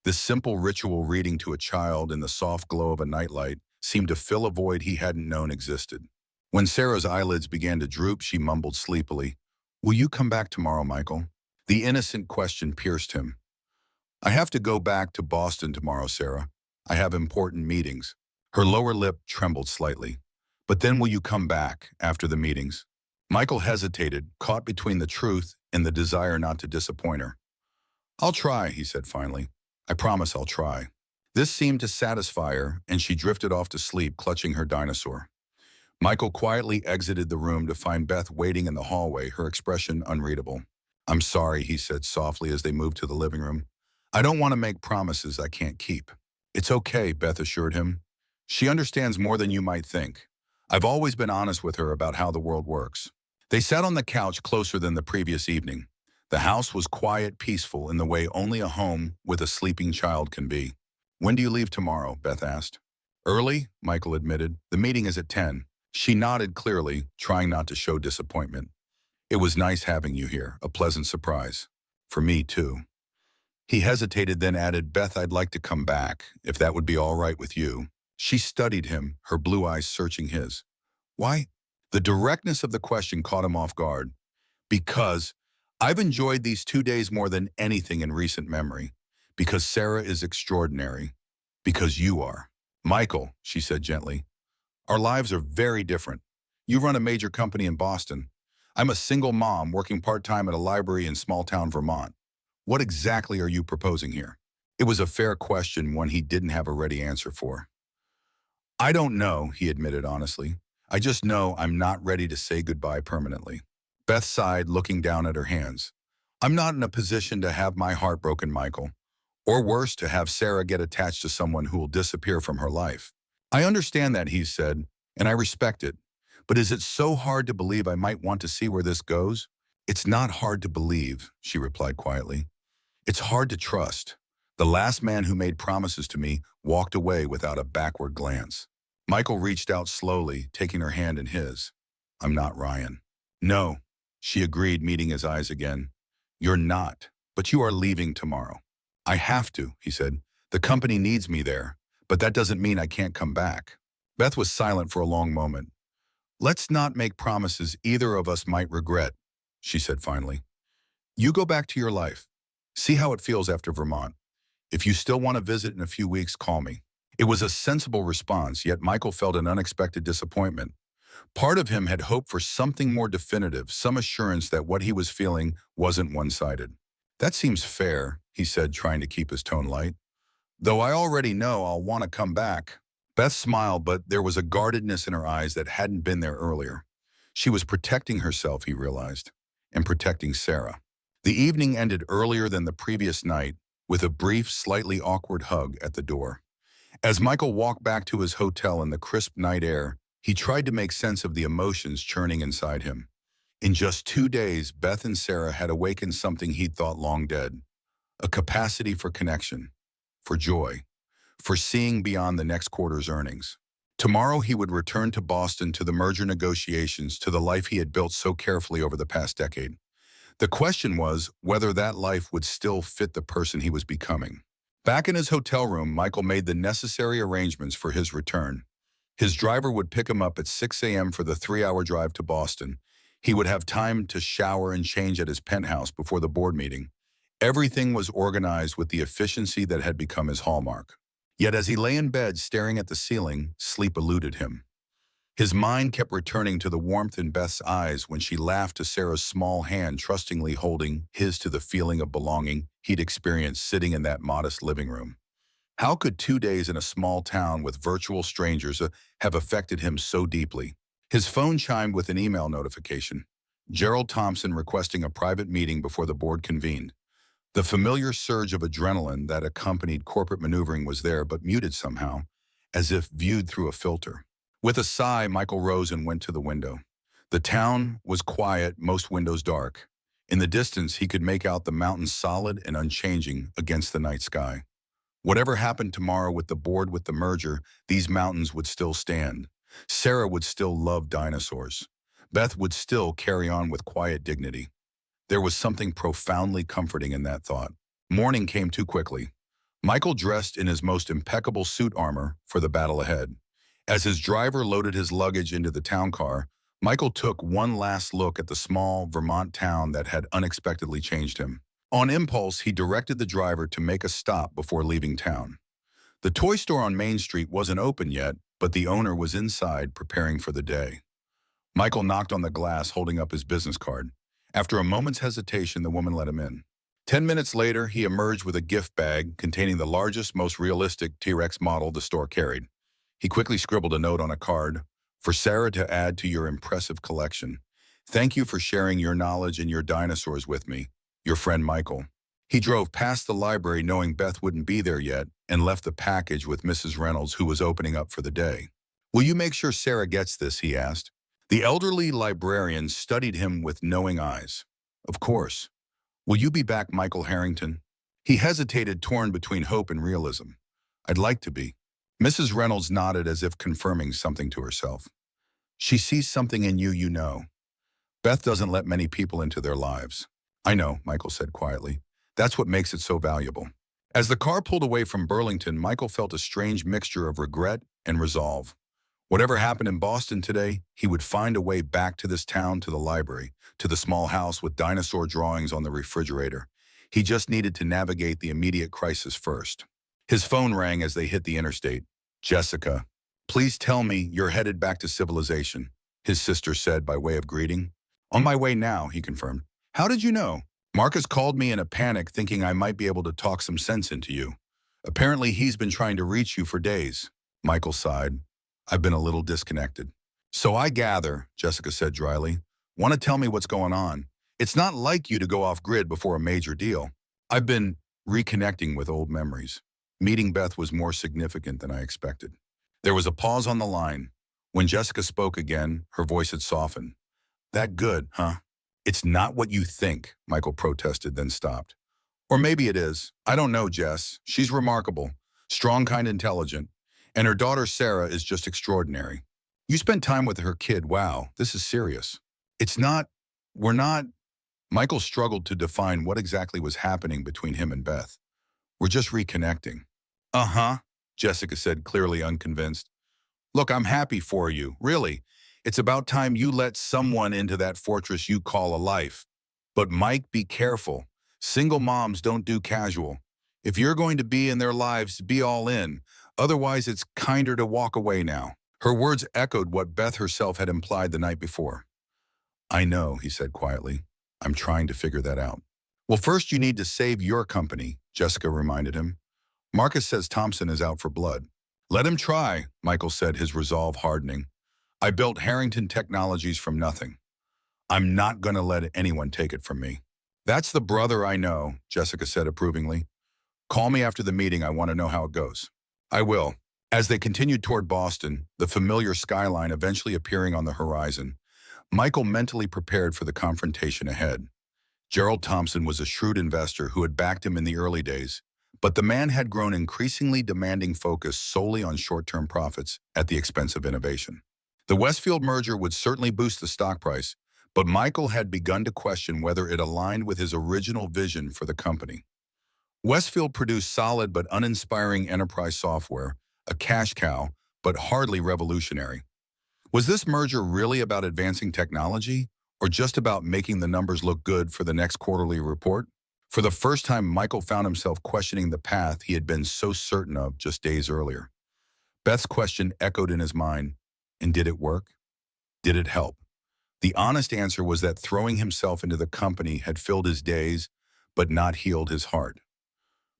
This simple ritual reading to a child in the soft glow of a nightlight seemed to fill a void he hadn't known existed. When Sarah's eyelids began to droop, she mumbled sleepily, "Will you come back tomorrow, Michael?" The innocent question pierced him. "I have to go back to Boston tomorrow, Sarah. I have important meetings." Her lower lip trembled slightly. "But then will you come back after the meetings?" Michael hesitated, caught between the truth and the desire not to disappoint her. "I'll try," he said finally. "I promise I'll try." This seemed to satisfy her, and she drifted off to sleep, clutching her dinosaur. Michael quietly exited the room to find Beth waiting in the hallway, her expression unreadable. "I'm sorry," he said softly as they moved to the living room. "I don't want to make promises I can't keep." "It's okay," Beth assured him. "She understands more than you might think. I've always been honest with her about how the world works." They sat on the couch closer than the previous evening. The house was quiet, peaceful, in the way only a home with a sleeping child can be. "When do you leave tomorrow?" Beth asked. "Early," Michael admitted. "The meeting is at 10. She nodded clearly, trying not to show disappointment. "It was nice having you here, a pleasant surprise. For me, too." He hesitated, then added, "Beth, I'd like to come back, if that would be all right with you." She studied him, her blue eyes searching his. "Why?" The directness of the question caught him off guard. "Because I've enjoyed these 2 days more than anything in recent memory. Because Sarah is extraordinary. Because you are." "Michael," she said gently, "our lives are very different. You run a major company in Boston. I'm a single mom working part-time at a library in small-town Vermont. What exactly are you proposing here?" It was a fair question, one he didn't have a ready answer for. "I don't know," he admitted honestly. "I just know I'm not ready to say goodbye permanently." Beth sighed, looking down at her hands. "I'm not in a position to have my heart broken, Michael. Or worse, to have Sarah get attached to someone who will disappear from her life." "I understand that," he said, "and I respect it. But is it so hard to believe I might want to see where this goes?" "It's not hard to believe," she replied quietly. "It's hard to trust. The last man who made promises to me walked away without a backward glance." Michael reached out slowly, taking her hand in his. "I'm not Ryan." "No," she agreed, meeting his eyes again. "You're not, but you are leaving tomorrow." "I have to," he said. "The company needs me there, but that doesn't mean I can't come back." Beth was silent for a long moment. "Let's not make promises either of us might regret," she said finally. "You go back to your life. See how it feels after Vermont. If you still want to visit in a few weeks, call me." It was a sensible response, yet Michael felt an unexpected disappointment. Part of him had hoped for something more definitive, some assurance that what he was feeling wasn't one-sided. "That seems fair," he said, trying to keep his tone light. "Though I already know I'll want to come back." Beth smiled, but there was a guardedness in her eyes that hadn't been there earlier. She was protecting herself, he realized, and protecting Sarah. The evening ended earlier than the previous night, with a brief, slightly awkward hug at the door. As Michael walked back to his hotel in the crisp night air, he tried to make sense of the emotions churning inside him. In just 2 days, Beth and Sarah had awakened something he'd thought long dead. A capacity for connection, for joy, for seeing beyond the next quarter's earnings. Tomorrow he would return to Boston, to the merger negotiations, to the life he had built so carefully over the past decade. The question was whether that life would still fit the person he was becoming. Back in his hotel room, Michael made the necessary arrangements for his return. His driver would pick him up at 6 a.m. for the 3-hour drive to Boston. He would have time to shower and change at his penthouse before the board meeting. Everything was organized with the efficiency that had become his hallmark. Yet as he lay in bed staring at the ceiling, sleep eluded him. His mind kept returning to the warmth in Beth's eyes when she laughed to Sarah's small hand trustingly holding his, to the feeling of belonging he'd experienced sitting in that modest living room. How could 2 days in a small town with virtual strangers have affected him so deeply? His phone chimed with an email notification. Gerald Thompson requesting a private meeting before the board convened. The familiar surge of adrenaline that accompanied corporate maneuvering was there, but muted somehow, as if viewed through a filter. With a sigh, Michael rose and went to the window. The town was quiet, most windows dark. In the distance, he could make out the mountains solid and unchanging against the night sky. Whatever happened tomorrow with the board, with the merger, these mountains would still stand. Sarah would still love dinosaurs. Beth would still carry on with quiet dignity. There was something profoundly comforting in that thought. Morning came too quickly. Michael dressed in his most impeccable suit armor for the battle ahead. As his driver loaded his luggage into the town car, Michael took one last look at the small Vermont town that had unexpectedly changed him. On impulse, he directed the driver to make a stop before leaving town. The toy store on Main Street wasn't open yet, but the owner was inside preparing for the day. Michael knocked on the glass, holding up his business card. After a moment's hesitation, the woman let him in. 10 minutes later, he emerged with a gift bag containing the largest, most realistic T-Rex model the store carried. He quickly scribbled a note on a card. For Sarah, to add to your impressive collection. Thank you for sharing your knowledge and your dinosaurs with me. Your friend Michael. He drove past the library knowing Beth wouldn't be there yet and left the package with Mrs. Reynolds, who was opening up for the day. Will you make sure Sarah gets this, he asked. The elderly librarian studied him with knowing eyes. Of course. Will you be back, Michael Harrington? He hesitated, torn between hope and realism. I'd like to be. Mrs. Reynolds nodded as if confirming something to herself. She sees something in you, you know. Beth doesn't let many people into their lives. I know, Michael said quietly. That's what makes it so valuable. As the car pulled away from Burlington, Michael felt a strange mixture of regret and resolve. Whatever happened in Boston today, he would find a way back to this town, to the library, to the small house with dinosaur drawings on the refrigerator. He just needed to navigate the immediate crisis first. His phone rang as they hit the interstate. Jessica, please tell me you're headed back to civilization, his sister said by way of greeting. On my way now, he confirmed. How did you know? Marcus called me in a panic thinking I might be able to talk some sense into you. Apparently he's been trying to reach you for days. Michael sighed. I've been a little disconnected. So I gather, Jessica said dryly. Want to tell me what's going on? It's not like you to go off grid before a major deal. I've been reconnecting with old memories. Meeting Beth was more significant than I expected. There was a pause on the line. When Jessica spoke again, her voice had softened. That good, huh? It's not what you think, Michael protested, then stopped. Or maybe it is. I don't know, Jess. She's remarkable. Strong, kind, intelligent. And her daughter, Sarah, is just extraordinary. You spent time with her kid. Wow, this is serious. We're not. Michael struggled to define what exactly was happening between him and Beth. We're just reconnecting. Uh-huh, Jessica said, clearly unconvinced. Look, I'm happy for you, really. It's about time you let someone into that fortress you call a life. But Mike, be careful. Single moms don't do casual. If you're going to be in their lives, be all in. Otherwise, it's kinder to walk away now. Her words echoed what Beth herself had implied the night before. I know, he said quietly. I'm trying to figure that out. Well, first you need to save your company, Jessica reminded him. Marcus says Thompson is out for blood. Let him try, Michael said, his resolve hardening. I built Harrington Technologies from nothing. I'm not going to let anyone take it from me. That's the brother I know, Jessica said approvingly. Call me after the meeting. I want to know how it goes. I will. As they continued toward Boston, the familiar skyline eventually appearing on the horizon, Michael mentally prepared for the confrontation ahead. Gerald Thompson was a shrewd investor who had backed him in the early days, but the man had grown increasingly demanding, focus solely on short-term profits at the expense of innovation. The Westfield merger would certainly boost the stock price, but Michael had begun to question whether it aligned with his original vision for the company. Westfield produced solid but uninspiring enterprise software, a cash cow, but hardly revolutionary. Was this merger really about advancing technology, or just about making the numbers look good for the next quarterly report? For the first time, Michael found himself questioning the path he had been so certain of just days earlier. Beth's question echoed in his mind, and did it work? Did it help? The honest answer was that throwing himself into the company had filled his days, but not healed his heart.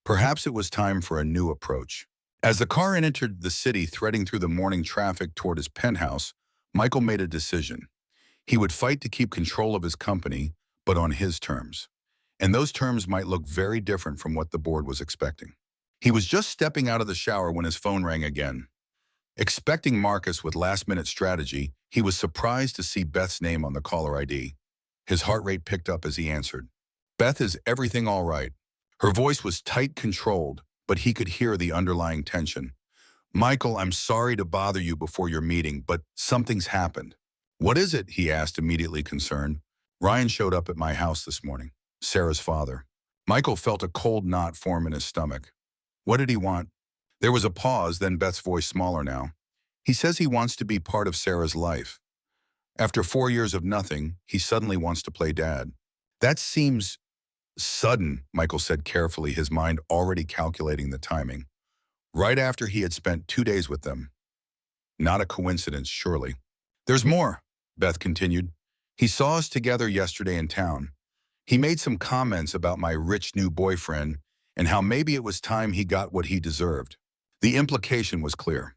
Perhaps it was time for a new approach. As the car entered the city, threading through the morning traffic toward his penthouse, Michael made a decision. He would fight to keep control of his company, but on his terms. And those terms might look very different from what the board was expecting. He was just stepping out of the shower when his phone rang again. Expecting Marcus with last-minute strategy, he was surprised to see Beth's name on the caller ID. His heart rate picked up as he answered. "Beth, is everything all right?" Her voice was tight, controlled, but he could hear the underlying tension. "Michael, I'm sorry to bother you before your meeting, but something's happened." "What is it?" he asked, immediately concerned. "Ryan showed up at my house this morning, Sarah's father." Michael felt a cold knot form in his stomach. "What did he want?" There was a pause, then Beth's voice smaller now. "He says he wants to be part of Sarah's life. After 4 years of nothing, he suddenly wants to play dad." "That seems sudden," Michael said carefully, his mind already calculating the timing. Right after he had spent 2 days with them. Not a coincidence, surely. "There's more," Beth continued. "He saw us together yesterday in town. He made some comments about my rich new boyfriend and how maybe it was time he got what he deserved." The implication was clear.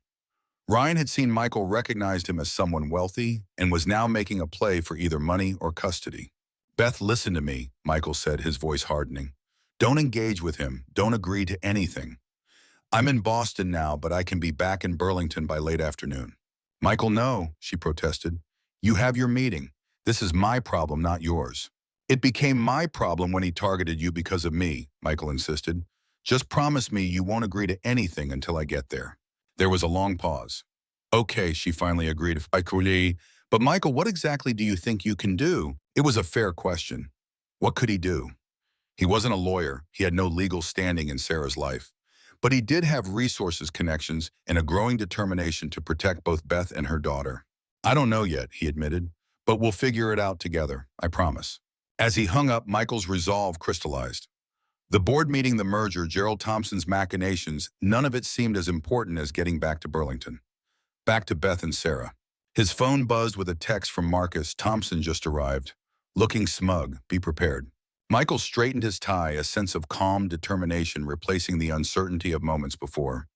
Ryan had seen Michael, recognized him as someone wealthy, and was now making a play for either money or custody. "Beth, listen to me," Michael said, his voice hardening. "Don't engage with him. Don't agree to anything. I'm in Boston now, but I can be back in Burlington by late afternoon." "Michael, no," she protested. "You have your meeting. This is my problem, not yours." "It became my problem when he targeted you because of me," Michael insisted. "Just promise me you won't agree to anything until I get there." There was a long pause. "Okay," she finally agreed. "But Michael, what exactly do you think you can do?" It was a fair question. What could he do? He wasn't a lawyer. He had no legal standing in Sarah's life. But he did have resources, connections, and a growing determination to protect both Beth and her daughter. "I don't know yet," he admitted, "but we'll figure it out together, I promise." As he hung up, Michael's resolve crystallized. The board meeting, the merger, Gerald Thompson's machinations, none of it seemed as important as getting back to Burlington. Back to Beth and Sarah. His phone buzzed with a text from Marcus. "Thompson just arrived. Looking smug. Be prepared." Michael straightened his tie, a sense of calm determination replacing the uncertainty of moments before.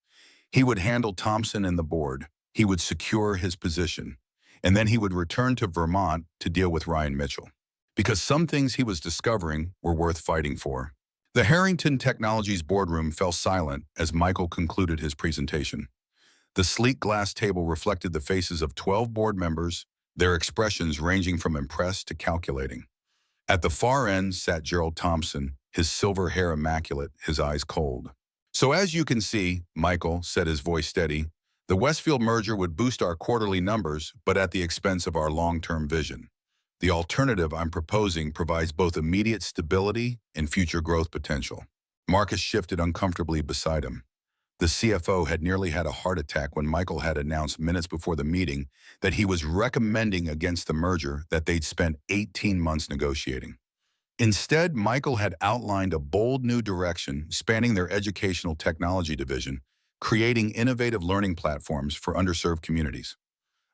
He would handle Thompson and the board. He would secure his position. And then he would return to Vermont to deal with Ryan Mitchell. Because some things he was discovering were worth fighting for. The Harrington Technologies boardroom fell silent as Michael concluded his presentation. The sleek glass table reflected the faces of 12 board members, their expressions ranging from impressed to calculating. At the far end sat Gerald Thompson, his silver hair immaculate, his eyes cold. "So as you can see," Michael said, his voice steady, "the Westfield merger would boost our quarterly numbers, but at the expense of our long-term vision. The alternative I'm proposing provides both immediate stability and future growth potential." Marcus shifted uncomfortably beside him. The CFO had nearly had a heart attack when Michael had announced minutes before the meeting that he was recommending against the merger that they'd spent 18 months negotiating. Instead, Michael had outlined a bold new direction spanning their educational technology division, creating innovative learning platforms for underserved communities.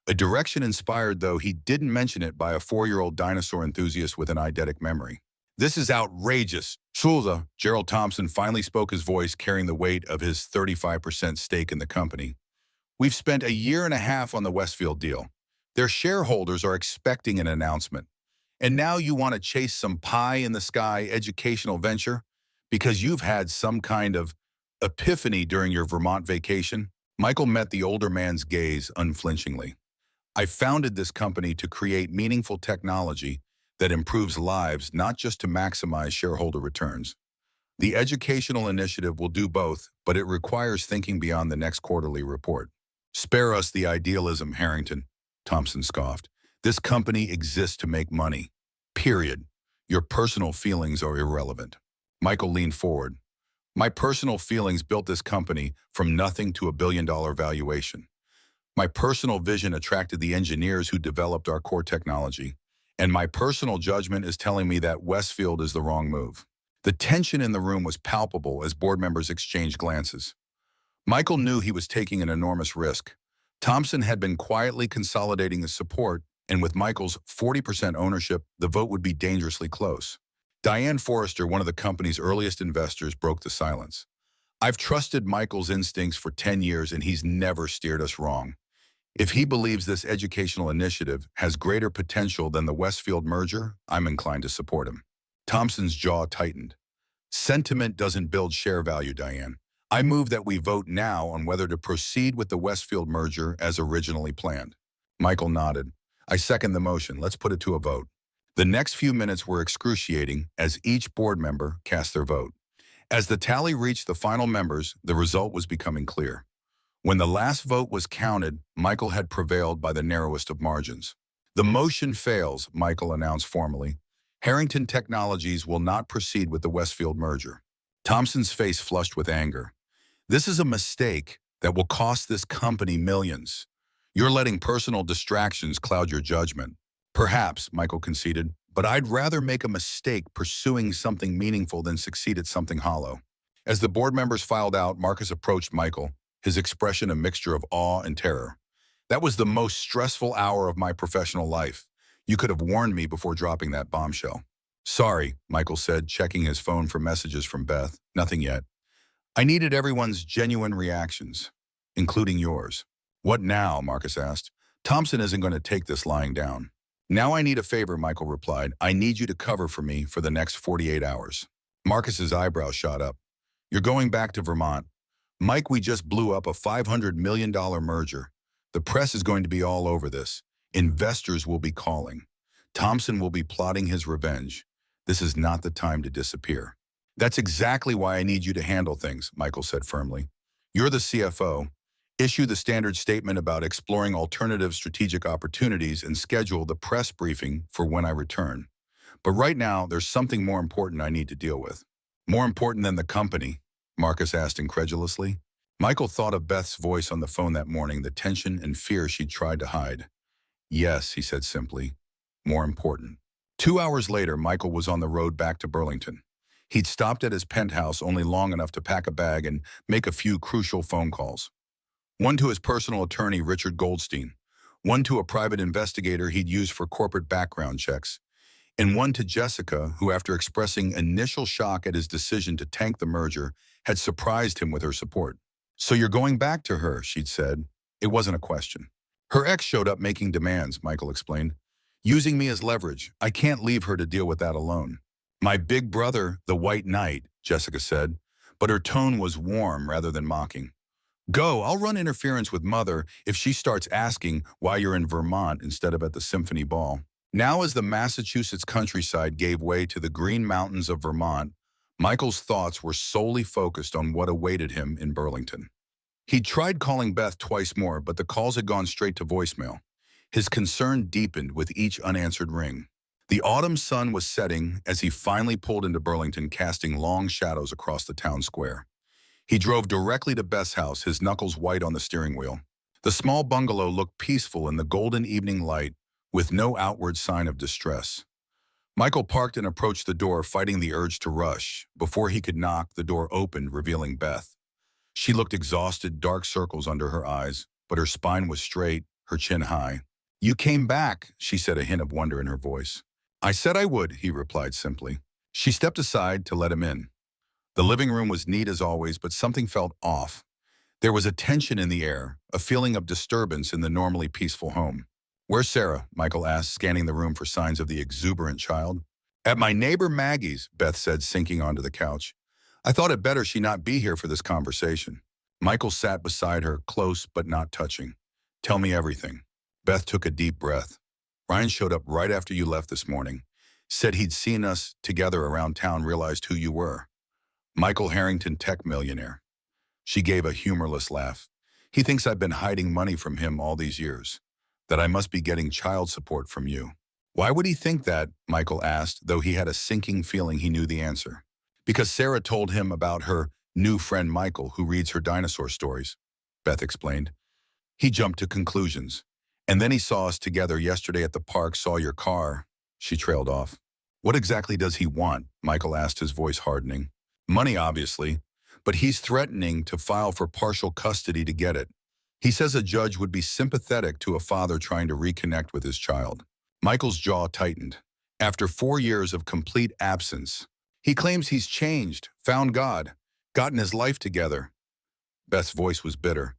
A direction inspired, though he didn't mention it, by a 4-year-old dinosaur enthusiast with an eidetic memory. "This is outrageous. Schulze," Gerald Thompson finally spoke, his voice carrying the weight of his 35% stake in the company. "We've spent a year and a half on the Westfield deal. Their shareholders are expecting an announcement. And now you want to chase some pie-in-the-sky educational venture because you've had some kind of epiphany during your Vermont vacation?" Michael met the older man's gaze unflinchingly. "I founded this company to create meaningful technology that improves lives, not just to maximize shareholder returns. The educational initiative will do both, but it requires thinking beyond the next quarterly report." "Spare us the idealism, Harrington," Thompson scoffed. "This company exists to make money. Period. Your personal feelings are irrelevant." Michael leaned forward. "My personal feelings built this company from nothing to a billion-dollar valuation. My personal vision attracted the engineers who developed our core technology. And my personal judgment is telling me that Westfield is the wrong move." The tension in the room was palpable as board members exchanged glances. Michael knew he was taking an enormous risk. Thompson had been quietly consolidating his support, and with Michael's 40% ownership, the vote would be dangerously close. Diane Forrester, one of the company's earliest investors, broke the silence. I've trusted Michael's instincts for 10 years and he's never steered us wrong. If he believes this educational initiative has greater potential than the Westfield merger, I'm inclined to support him. Thompson's jaw tightened. Sentiment doesn't build share value, Diane. I move that we vote now on whether to proceed with the Westfield merger as originally planned. Michael nodded. I second the motion. Let's put it to a vote. The next few minutes were excruciating as each board member cast their vote. As the tally reached the final members, the result was becoming clear. When the last vote was counted, Michael had prevailed by the narrowest of margins. The motion fails, Michael announced formally. Harrington Technologies will not proceed with the Westfield merger. Thompson's face flushed with anger. This is a mistake that will cost this company millions. You're letting personal distractions cloud your judgment. Perhaps, Michael conceded, but I'd rather make a mistake pursuing something meaningful than succeed at something hollow. As the board members filed out, Marcus approached Michael, his expression a mixture of awe and terror. That was the most stressful hour of my professional life. You could have warned me before dropping that bombshell. Sorry, Michael said, checking his phone for messages from Beth. Nothing yet. I needed everyone's genuine reactions, including yours. What now? Marcus asked. Thompson isn't going to take this lying down. Now I need a favor, Michael replied. I need you to cover for me for the next 48 hours. Marcus's eyebrows shot up. You're going back to Vermont. Mike, we just blew up a $500 million merger. The press is going to be all over this. Investors will be calling. Thompson will be plotting his revenge. This is not the time to disappear. That's exactly why I need you to handle things, Michael said firmly. You're the CFO. Issue the standard statement about exploring alternative strategic opportunities and schedule the press briefing for when I return. But right now, there's something more important I need to deal with. More important than the company? Marcus asked incredulously. Michael thought of Beth's voice on the phone that morning, the tension and fear she'd tried to hide. Yes, he said simply. More important. 2 hours later, Michael was on the road back to Burlington. He'd stopped at his penthouse only long enough to pack a bag and make a few crucial phone calls. One to his personal attorney, Richard Goldstein, one to a private investigator he'd used for corporate background checks, and one to Jessica, who, after expressing initial shock at his decision to tank the merger, had surprised him with her support. So you're going back to her, she'd said. It wasn't a question. Her ex showed up making demands, Michael explained. Using me as leverage. I can't leave her to deal with that alone. My big brother, the White Knight, Jessica said, but her tone was warm rather than mocking. Go, I'll run interference with Mother if she starts asking why you're in Vermont instead of at the Symphony Ball. Now, as the Massachusetts countryside gave way to the Green Mountains of Vermont, Michael's thoughts were solely focused on what awaited him in Burlington. He'd tried calling Beth twice more, but the calls had gone straight to voicemail. His concern deepened with each unanswered ring. The autumn sun was setting as he finally pulled into Burlington, casting long shadows across the town square. He drove directly to Beth's house, his knuckles white on the steering wheel. The small bungalow looked peaceful in the golden evening light, with no outward sign of distress. Michael parked and approached the door, fighting the urge to rush. Before he could knock, the door opened, revealing Beth. She looked exhausted, dark circles under her eyes, but her spine was straight, her chin high. You came back, she said, a hint of wonder in her voice. I said I would, he replied simply. She stepped aside to let him in. The living room was neat as always, but something felt off. There was a tension in the air, a feeling of disturbance in the normally peaceful home. Where's Sarah? Michael asked, scanning the room for signs of the exuberant child. At my neighbor Maggie's, Beth said, sinking onto the couch. I thought it better she not be here for this conversation. Michael sat beside her, close but not touching. Tell me everything. Beth took a deep breath. Ryan showed up right after you left this morning. Said he'd seen us together around town, realized who you were. Michael Harrington, tech millionaire. She gave a humorless laugh. He thinks I've been hiding money from him all these years. That I must be getting child support from you. Why would he think that? Michael asked, though he had a sinking feeling he knew the answer. Because Sarah told him about her new friend Michael, who reads her dinosaur stories, Beth explained. He jumped to conclusions. And then he saw us together yesterday at the park, saw your car. She trailed off. What exactly does he want? Michael asked, his voice hardening. Money, obviously, but he's threatening to file for partial custody to get it. He says a judge would be sympathetic to a father trying to reconnect with his child. Michael's jaw tightened. After 4 years of complete absence, he claims he's changed, found God, gotten his life together. Beth's voice was bitter.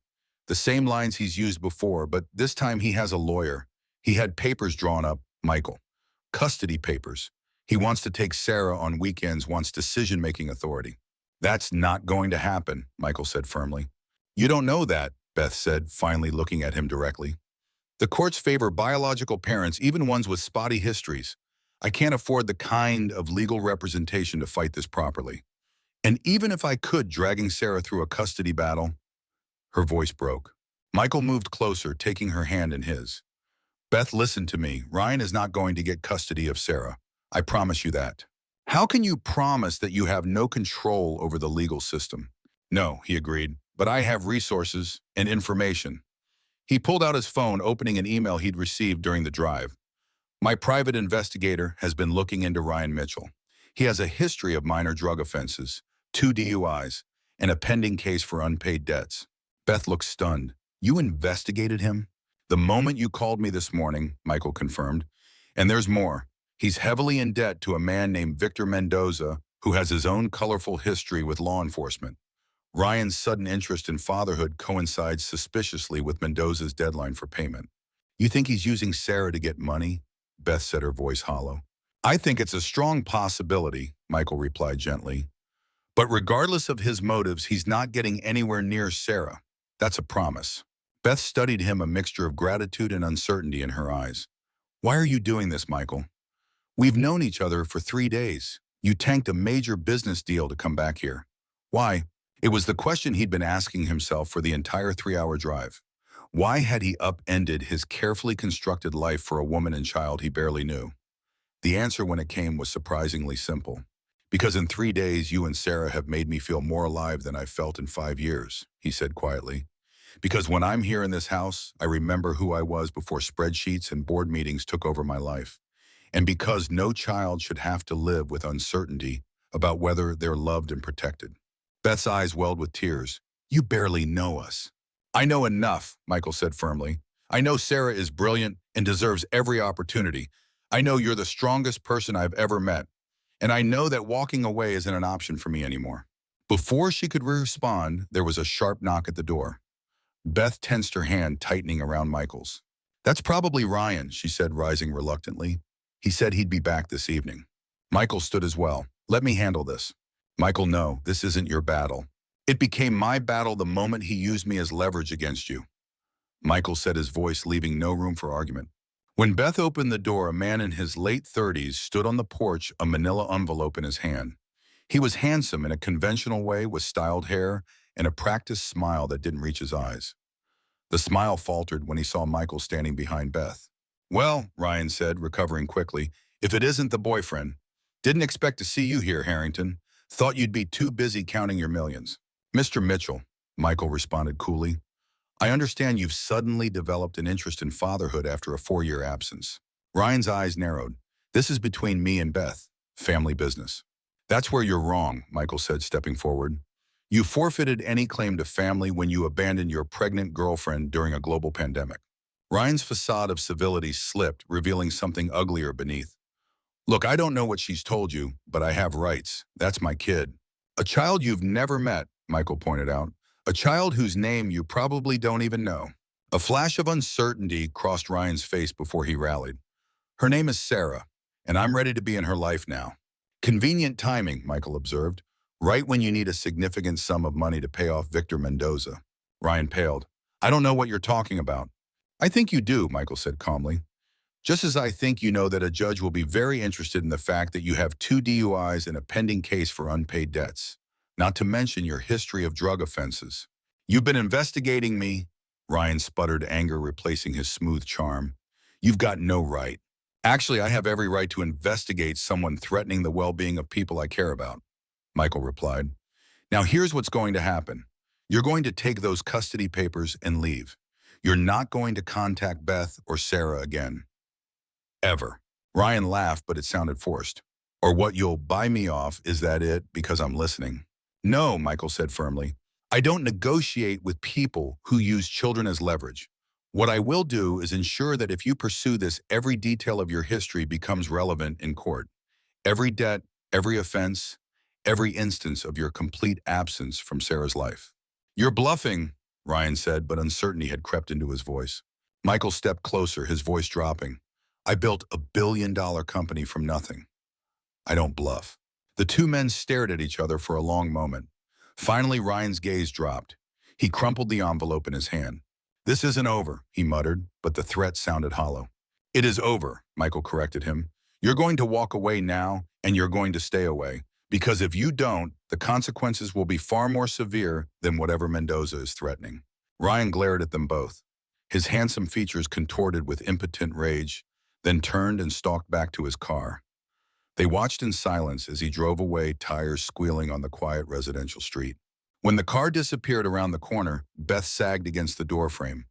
The same lines he's used before, but this time he has a lawyer. He had papers drawn up, Michael. Custody papers. He wants to take Sarah on weekends, wants decision-making authority. That's not going to happen, Michael said firmly. You don't know that, Beth said, finally looking at him directly. The courts favor biological parents, even ones with spotty histories. I can't afford the kind of legal representation to fight this properly. And even if I could, dragging Sarah through a custody battle, her voice broke. Michael moved closer, taking her hand in his. Beth, listen to me. Ryan is not going to get custody of Sarah. I promise you that. How can you promise that you have no control over the legal system? No, he agreed, but I have resources and information. He pulled out his phone, opening an email he'd received during the drive. My private investigator has been looking into Ryan Mitchell. He has a history of minor drug offenses, 2 DUIs, and a pending case for unpaid debts. Beth looked stunned. You investigated him? The moment you called me this morning, Michael confirmed. And there's more. He's heavily in debt to a man named Victor Mendoza, who has his own colorful history with law enforcement. Ryan's sudden interest in fatherhood coincides suspiciously with Mendoza's deadline for payment. You think he's using Sarah to get money? Beth said, her voice hollow. I think it's a strong possibility, Michael replied gently. But regardless of his motives, he's not getting anywhere near Sarah. That's a promise. Beth studied him, a mixture of gratitude and uncertainty in her eyes. Why are you doing this, Michael? We've known each other for 3 days. You tanked a major business deal to come back here. Why? It was the question he'd been asking himself for the entire 3-hour drive. Why had he upended his carefully constructed life for a woman and child he barely knew? The answer when it came was surprisingly simple. Because in 3 days, you and Sarah have made me feel more alive than I've felt in 5 years, he said quietly. Because when I'm here in this house, I remember who I was before spreadsheets and board meetings took over my life. And because no child should have to live with uncertainty about whether they're loved and protected. Beth's eyes welled with tears. You barely know us. I know enough, Michael said firmly. I know Sarah is brilliant and deserves every opportunity. I know you're the strongest person I've ever met. And I know that walking away isn't an option for me anymore. Before she could respond, there was a sharp knock at the door. Beth tensed her hand, tightening around Michael's. That's probably Ryan, she said, rising reluctantly. He said he'd be back this evening. Michael stood as well. Let me handle this. Michael, no, this isn't your battle. It became my battle the moment he used me as leverage against you. Michael said, his voice leaving no room for argument. When Beth opened the door, a man in his late 30s stood on the porch, a manila envelope in his hand. He was handsome in a conventional way, with styled hair and a practiced smile that didn't reach his eyes. The smile faltered when he saw Michael standing behind Beth. Well, Ryan said, recovering quickly, if it isn't the boyfriend. Didn't expect to see you here, Harrington. Thought you'd be too busy counting your millions. Mr. Mitchell, Michael responded coolly. I understand you've suddenly developed an interest in fatherhood after a 4-year absence. Ryan's eyes narrowed. This is between me and Beth. Family business. That's where you're wrong, Michael said, stepping forward. You forfeited any claim to family when you abandoned your pregnant girlfriend during a global pandemic. Ryan's facade of civility slipped, revealing something uglier beneath. Look, I don't know what she's told you, but I have rights. That's my kid. A child you've never met, Michael pointed out. A child whose name you probably don't even know. A flash of uncertainty crossed Ryan's face before he rallied. Her name is Sarah, and I'm ready to be in her life now. Convenient timing, Michael observed. Right when you need a significant sum of money to pay off Victor Mendoza. Ryan paled. I don't know what you're talking about. I think you do, Michael said calmly. Just as I think you know that a judge will be very interested in the fact that you have 2 DUIs and a pending case for unpaid debts, not to mention your history of drug offenses. You've been investigating me, Ryan sputtered, anger replacing his smooth charm. You've got no right. Actually, I have every right to investigate someone threatening the well-being of people I care about, Michael replied. Now here's what's going to happen. You're going to take those custody papers and leave. You're not going to contact Beth or Sarah again. Ever. Ryan laughed, but it sounded forced. Or what you'll buy me off, is that it, because I'm listening? No, Michael said firmly. I don't negotiate with people who use children as leverage. What I will do is ensure that if you pursue this, every detail of your history becomes relevant in court. Every debt, every offense, every instance of your complete absence from Sarah's life. You're bluffing, Ryan said, but uncertainty had crept into his voice. Michael stepped closer, his voice dropping. I built a billion-dollar company from nothing. I don't bluff. The two men stared at each other for a long moment. Finally, Ryan's gaze dropped. He crumpled the envelope in his hand. This isn't over, he muttered, but the threat sounded hollow. It is over, Michael corrected him. You're going to walk away now, and you're going to stay away. Because if you don't, the consequences will be far more severe than whatever Mendoza is threatening. Ryan glared at them both. His handsome features contorted with impotent rage, then turned and stalked back to his car. They watched in silence as he drove away, tires squealing on the quiet residential street. When the car disappeared around the corner, Beth sagged against the doorframe.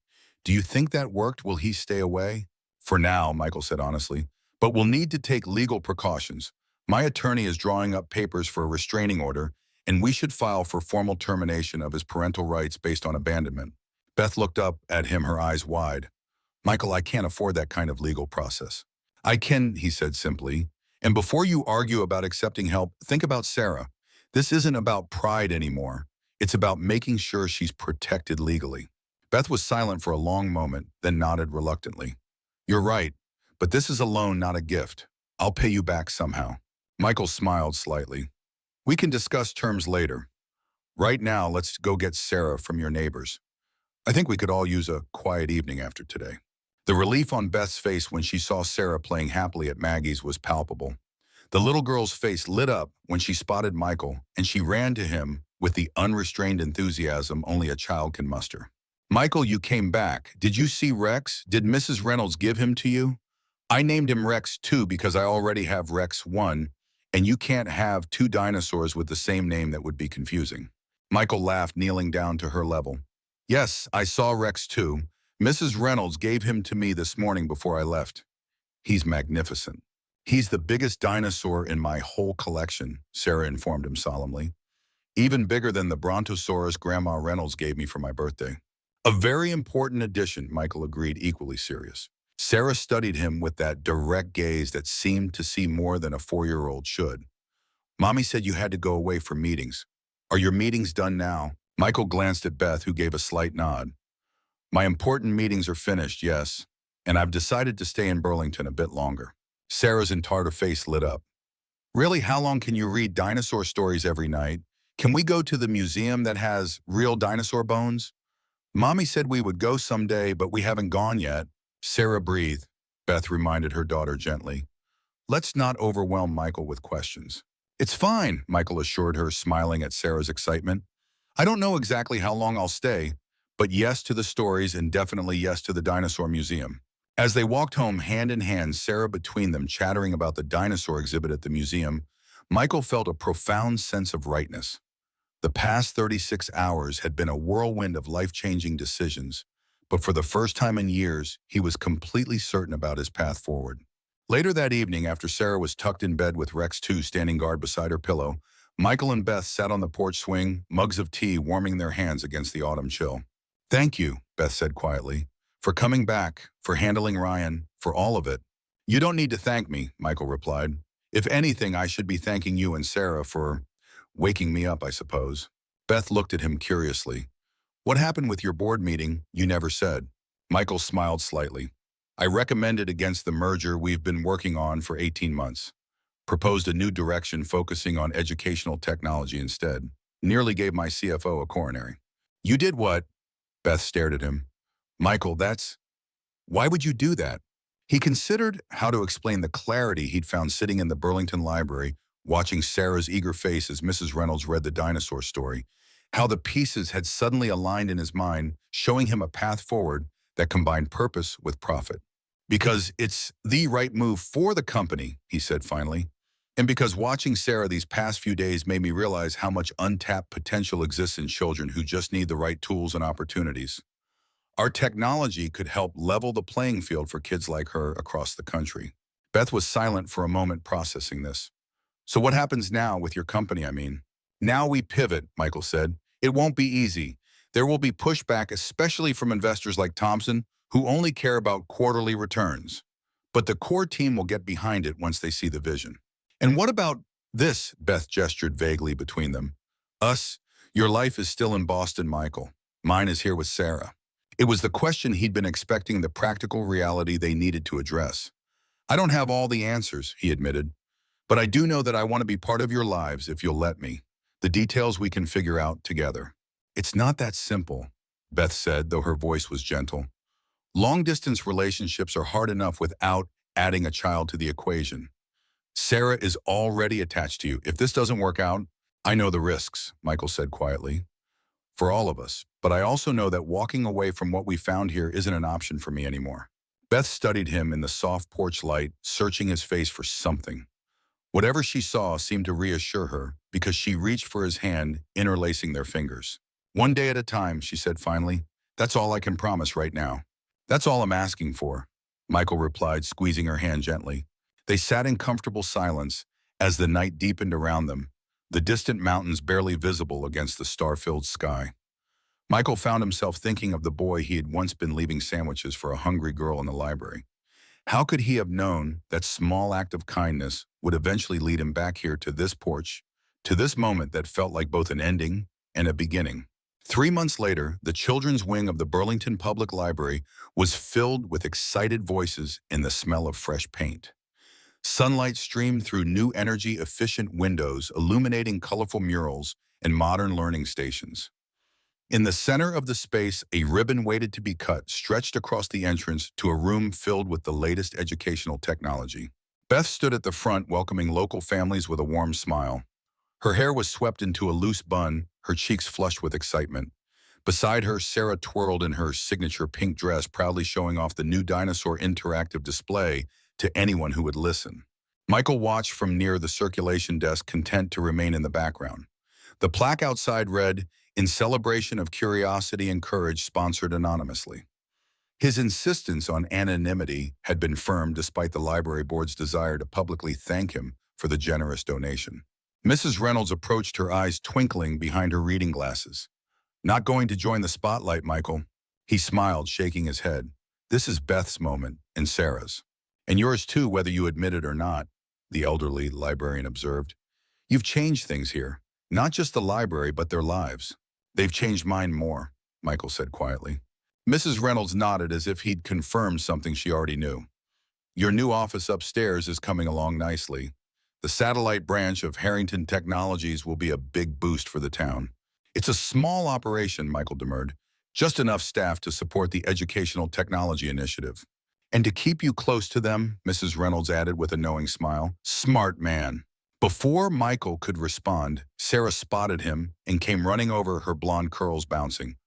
Do you think that worked? Will he stay away? For now, Michael said honestly, but we'll need to take legal precautions. My attorney is drawing up papers for a restraining order, and we should file for formal termination of his parental rights based on abandonment. Beth looked up at him, her eyes wide. Michael, I can't afford that kind of legal process. I can, he said simply. And before you argue about accepting help, think about Sarah. This isn't about pride anymore. It's about making sure she's protected legally. Beth was silent for a long moment, then nodded reluctantly. You're right, but this is a loan, not a gift. I'll pay you back somehow. Michael smiled slightly. We can discuss terms later. Right now, let's go get Sarah from your neighbors. I think we could all use a quiet evening after today. The relief on Beth's face when she saw Sarah playing happily at Maggie's was palpable. The little girl's face lit up when she spotted Michael, and she ran to him with the unrestrained enthusiasm only a child can muster. Michael, you came back. Did you see Rex? Did Mrs. Reynolds give him to you? I named him Rex 2 because I already have Rex 1, and you can't have two dinosaurs with the same name. That would be confusing. Michael laughed, kneeling down to her level. Yes, I saw Rex 2. Mrs. Reynolds gave him to me this morning before I left. He's magnificent. He's the biggest dinosaur in my whole collection, Sarah informed him solemnly. Even bigger than the Brontosaurus Grandma Reynolds gave me for my birthday. A very important addition, Michael agreed, equally serious. Sarah studied him with that direct gaze that seemed to see more than a 4-year-old should. Mommy said you had to go away for meetings. Are your meetings done now? Michael glanced at Beth, who gave a slight nod. My important meetings are finished, yes, and I've decided to stay in Burlington a bit longer. Sarah's entire face lit up. Really, how long can you read dinosaur stories every night? Can we go to the museum that has real dinosaur bones? Mommy said we would go someday, but we haven't gone yet. Sarah breathed. Beth reminded her daughter gently. Let's not overwhelm Michael with questions. It's fine, Michael assured her, smiling at Sarah's excitement. I don't know exactly how long I'll stay, but yes to the stories and definitely yes to the dinosaur museum. As they walked home hand in hand, Sarah between them chattering about the dinosaur exhibit at the museum, Michael felt a profound sense of rightness. The past 36 hours had been a whirlwind of life-changing decisions, but for the first time in years, he was completely certain about his path forward. Later that evening, after Sarah was tucked in bed with Rex 2 standing guard beside her pillow, Michael and Beth sat on the porch swing, mugs of tea warming their hands against the autumn chill. Thank you, Beth said quietly, for coming back, for handling Ryan, for all of it. You don't need to thank me, Michael replied. If anything, I should be thanking you and Sarah for waking me up, I suppose. Beth looked at him curiously. What happened with your board meeting? You never said. Michael smiled slightly. I recommended against the merger we've been working on for 18 months. Proposed a new direction focusing on educational technology instead. Nearly gave my CFO a coronary. You did what? Beth stared at him. Michael, why would you do that? He considered how to explain the clarity he'd found sitting in the Burlington Library, watching Sarah's eager face as Mrs. Reynolds read the dinosaur story, how the pieces had suddenly aligned in his mind, showing him a path forward that combined purpose with profit. Because it's the right move for the company, he said finally, and because watching Sarah these past few days made me realize how much untapped potential exists in children who just need the right tools and opportunities. Our technology could help level the playing field for kids like her across the country. Beth was silent for a moment, processing this. So what happens now with your company, I mean? Now we pivot, Michael said. It won't be easy. There will be pushback, especially from investors like Thompson, who only care about quarterly returns. But the core team will get behind it once they see the vision. And what about this? Beth gestured vaguely between them. Us? Your life is still in Boston, Michael. Mine is here with Sarah. It was the question he'd been expecting, the practical reality they needed to address. I don't have all the answers, he admitted, but I do know that I want to be part of your lives if you'll let me. The details we can figure out together. It's not that simple, Beth said, though her voice was gentle. Long-distance relationships are hard enough without adding a child to the equation. Sarah is already attached to you. If this doesn't work out, I know the risks, Michael said quietly, for all of us. But I also know that walking away from what we found here isn't an option for me anymore. Beth studied him in the soft porch light, searching his face for something. Whatever she saw seemed to reassure her because she reached for his hand, interlacing their fingers. One day at a time, she said finally. That's all I can promise right now. That's all I'm asking for, Michael replied, squeezing her hand gently. They sat in comfortable silence as the night deepened around them, the distant mountains barely visible against the star-filled sky. Michael found himself thinking of the boy he had once been leaving sandwiches for a hungry girl in the library. How could he have known that small act of kindness would eventually lead him back here to this porch, to this moment that felt like both an ending and a beginning? 3 months later, the children's wing of the Burlington Public Library was filled with excited voices and the smell of fresh paint. Sunlight streamed through new energy-efficient windows, illuminating colorful murals and modern learning stations. In the center of the space, a ribbon waited to be cut, stretched across the entrance to a room filled with the latest educational technology. Beth stood at the front, welcoming local families with a warm smile. Her hair was swept into a loose bun, her cheeks flushed with excitement. Beside her, Sarah twirled in her signature pink dress, proudly showing off the new dinosaur interactive display to anyone who would listen. Michael watched from near the circulation desk, content to remain in the background. The plaque outside read, "In celebration of curiosity and courage, sponsored anonymously." His insistence on anonymity had been firm despite the library board's desire to publicly thank him for the generous donation. Mrs. Reynolds approached, her eyes twinkling behind her reading glasses. "Not going to join the spotlight, Michael?" He smiled, shaking his head. "This is Beth's moment, and Sarah's. And yours too, whether you admit it or not," the elderly librarian observed. "You've changed things here. Not just the library, but their lives." "They've changed mine more," Michael said quietly. Mrs. Reynolds nodded as if he'd confirmed something she already knew. "Your new office upstairs is coming along nicely. The satellite branch of Harrington Technologies will be a big boost for the town." "It's a small operation," Michael demurred. "Just enough staff to support the Educational Technology Initiative." "And to keep you close to them," Mrs. Reynolds added with a knowing smile. "Smart man." Before Michael could respond, Sarah spotted him and came running over, her blonde curls bouncing.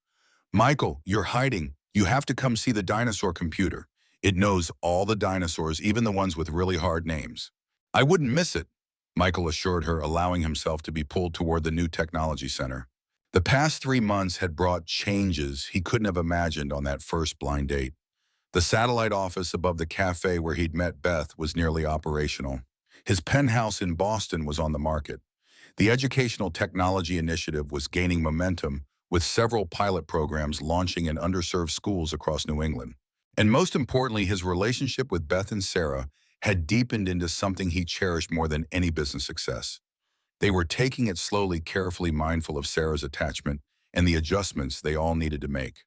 "Michael, you're hiding. You have to come see the dinosaur computer. It knows all the dinosaurs, even the ones with really hard names." "I wouldn't miss it," Michael assured her, allowing himself to be pulled toward the new technology center. The past 3 months had brought changes he couldn't have imagined on that first blind date. The satellite office above the cafe where he'd met Beth was nearly operational. His penthouse in Boston was on the market. The Educational Technology Initiative was gaining momentum, with several pilot programs launching in underserved schools across New England. And most importantly, his relationship with Beth and Sarah had deepened into something he cherished more than any business success. They were taking it slowly, carefully mindful of Sarah's attachment and the adjustments they all needed to make.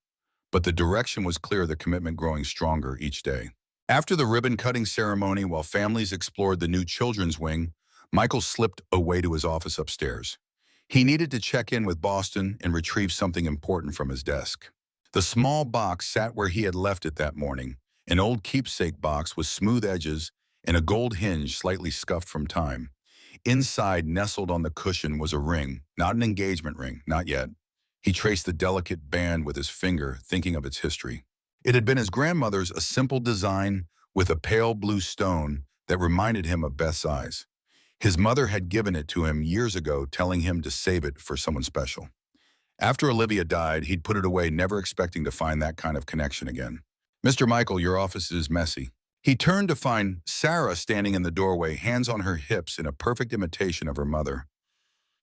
But the direction was clear, the commitment growing stronger each day. After the ribbon-cutting ceremony, while families explored the new children's wing, Michael slipped away to his office upstairs. He needed to check in with Boston and retrieve something important from his desk. The small box sat where he had left it that morning, an old keepsake box with smooth edges and a gold hinge slightly scuffed from time. Inside, nestled on the cushion, was a ring, not an engagement ring, not yet. He traced the delicate band with his finger, thinking of its history. It had been his grandmother's, a simple design with a pale blue stone that reminded him of Beth's eyes. His mother had given it to him years ago, telling him to save it for someone special. After Olivia died, he'd put it away, never expecting to find that kind of connection again. "Mr. Michael, your office is messy." He turned to find Sarah standing in the doorway, hands on her hips in a perfect imitation of her mother.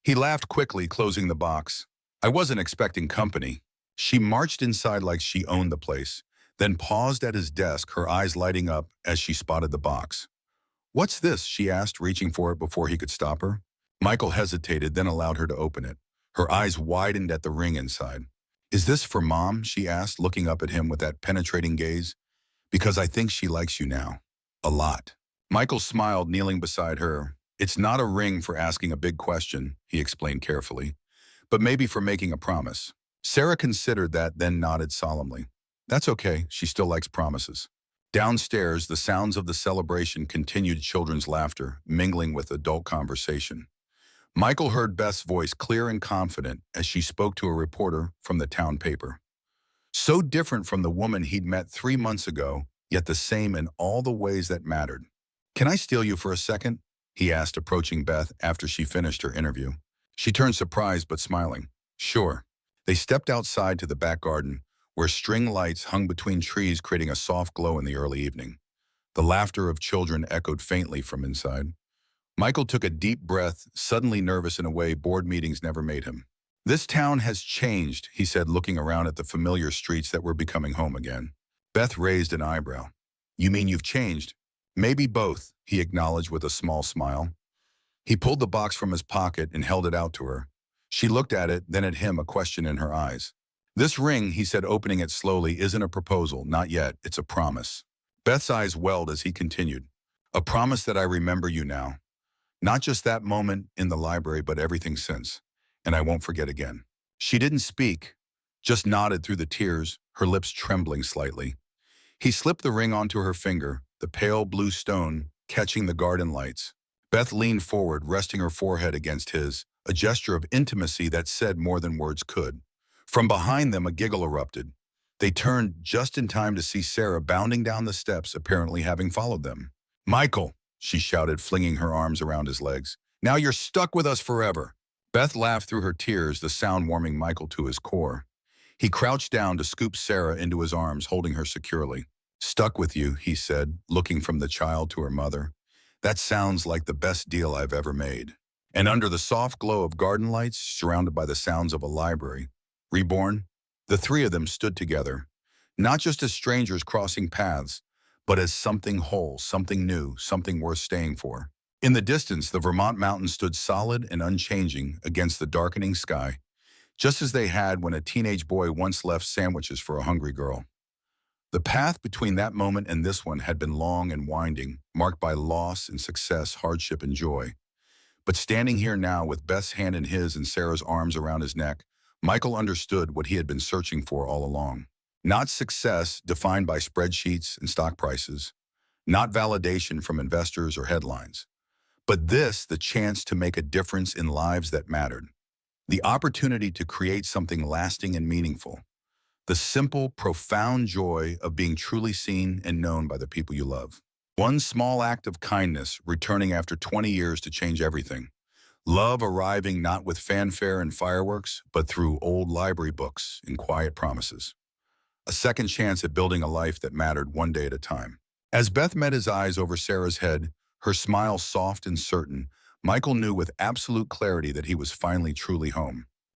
He laughed quickly, closing the box. I wasn't expecting company. She marched inside like she owned the place, then paused at his desk, her eyes lighting up as she spotted the box. What's this? She asked, reaching for it before he could stop her. Michael hesitated, then allowed her to open it. Her eyes widened at the ring inside. Is this for Mom? She asked, looking up at him with that penetrating gaze. Because I think she likes you now. A lot. Michael smiled, kneeling beside her. It's not a ring for asking a big question, he explained carefully, but maybe for making a promise. Sarah considered that, then nodded solemnly. That's okay, she still likes promises. Downstairs, the sounds of the celebration continued, children's laughter, mingling with adult conversation. Michael heard Beth's voice clear and confident as she spoke to a reporter from the town paper. So different from the woman he'd met 3 months ago, yet the same in all the ways that mattered. Can I steal you for a second? He asked, approaching Beth after she finished her interview. She turned surprised but smiling. Sure. They stepped outside to the back garden, where string lights hung between trees, creating a soft glow in the early evening. The laughter of children echoed faintly from inside. Michael took a deep breath, suddenly nervous in a way board meetings never made him. This town has changed, he said, looking around at the familiar streets that were becoming home again. Beth raised an eyebrow. You mean you've changed? Maybe both, he acknowledged with a small smile. He pulled the box from his pocket and held it out to her. She looked at it, then at him, a question in her eyes. This ring, he said, opening it slowly, isn't a proposal, not yet, it's a promise. Beth's eyes welled as he continued. A promise that I remember you now. Not just that moment in the library, but everything since. And I won't forget again. She didn't speak, just nodded through the tears, her lips trembling slightly. He slipped the ring onto her finger, the pale blue stone catching the garden lights. Beth leaned forward, resting her forehead against his, a gesture of intimacy that said more than words could. From behind them, a giggle erupted. They turned just in time to see Sarah bounding down the steps, apparently having followed them. Michael, she shouted, flinging her arms around his legs. Now you're stuck with us forever. Beth laughed through her tears, the sound warming Michael to his core. He crouched down to scoop Sarah into his arms, holding her securely. Stuck with you, he said, looking from the child to her mother. That sounds like the best deal I've ever made. And under the soft glow of garden lights, surrounded by the sounds of a library, reborn, the three of them stood together, not just as strangers crossing paths, but as something whole, something new, something worth staying for. In the distance, the Vermont mountains stood solid and unchanging against the darkening sky, just as they had when a teenage boy once left sandwiches for a hungry girl. The path between that moment and this one had been long and winding, marked by loss and success, hardship and joy. But standing here now with Beth's hand in his and Sarah's arms around his neck, Michael understood what he had been searching for all along. Not success defined by spreadsheets and stock prices, not validation from investors or headlines, but this, the chance to make a difference in lives that mattered. The opportunity to create something lasting and meaningful. The simple, profound joy of being truly seen and known by the people you love. One small act of kindness returning after 20 years to change everything. Love arriving not with fanfare and fireworks, but through old library books and quiet promises. A second chance at building a life that mattered one day at a time. As Beth met his eyes over Sarah's head, her smile soft and certain, Michael knew with absolute clarity that he was finally truly home.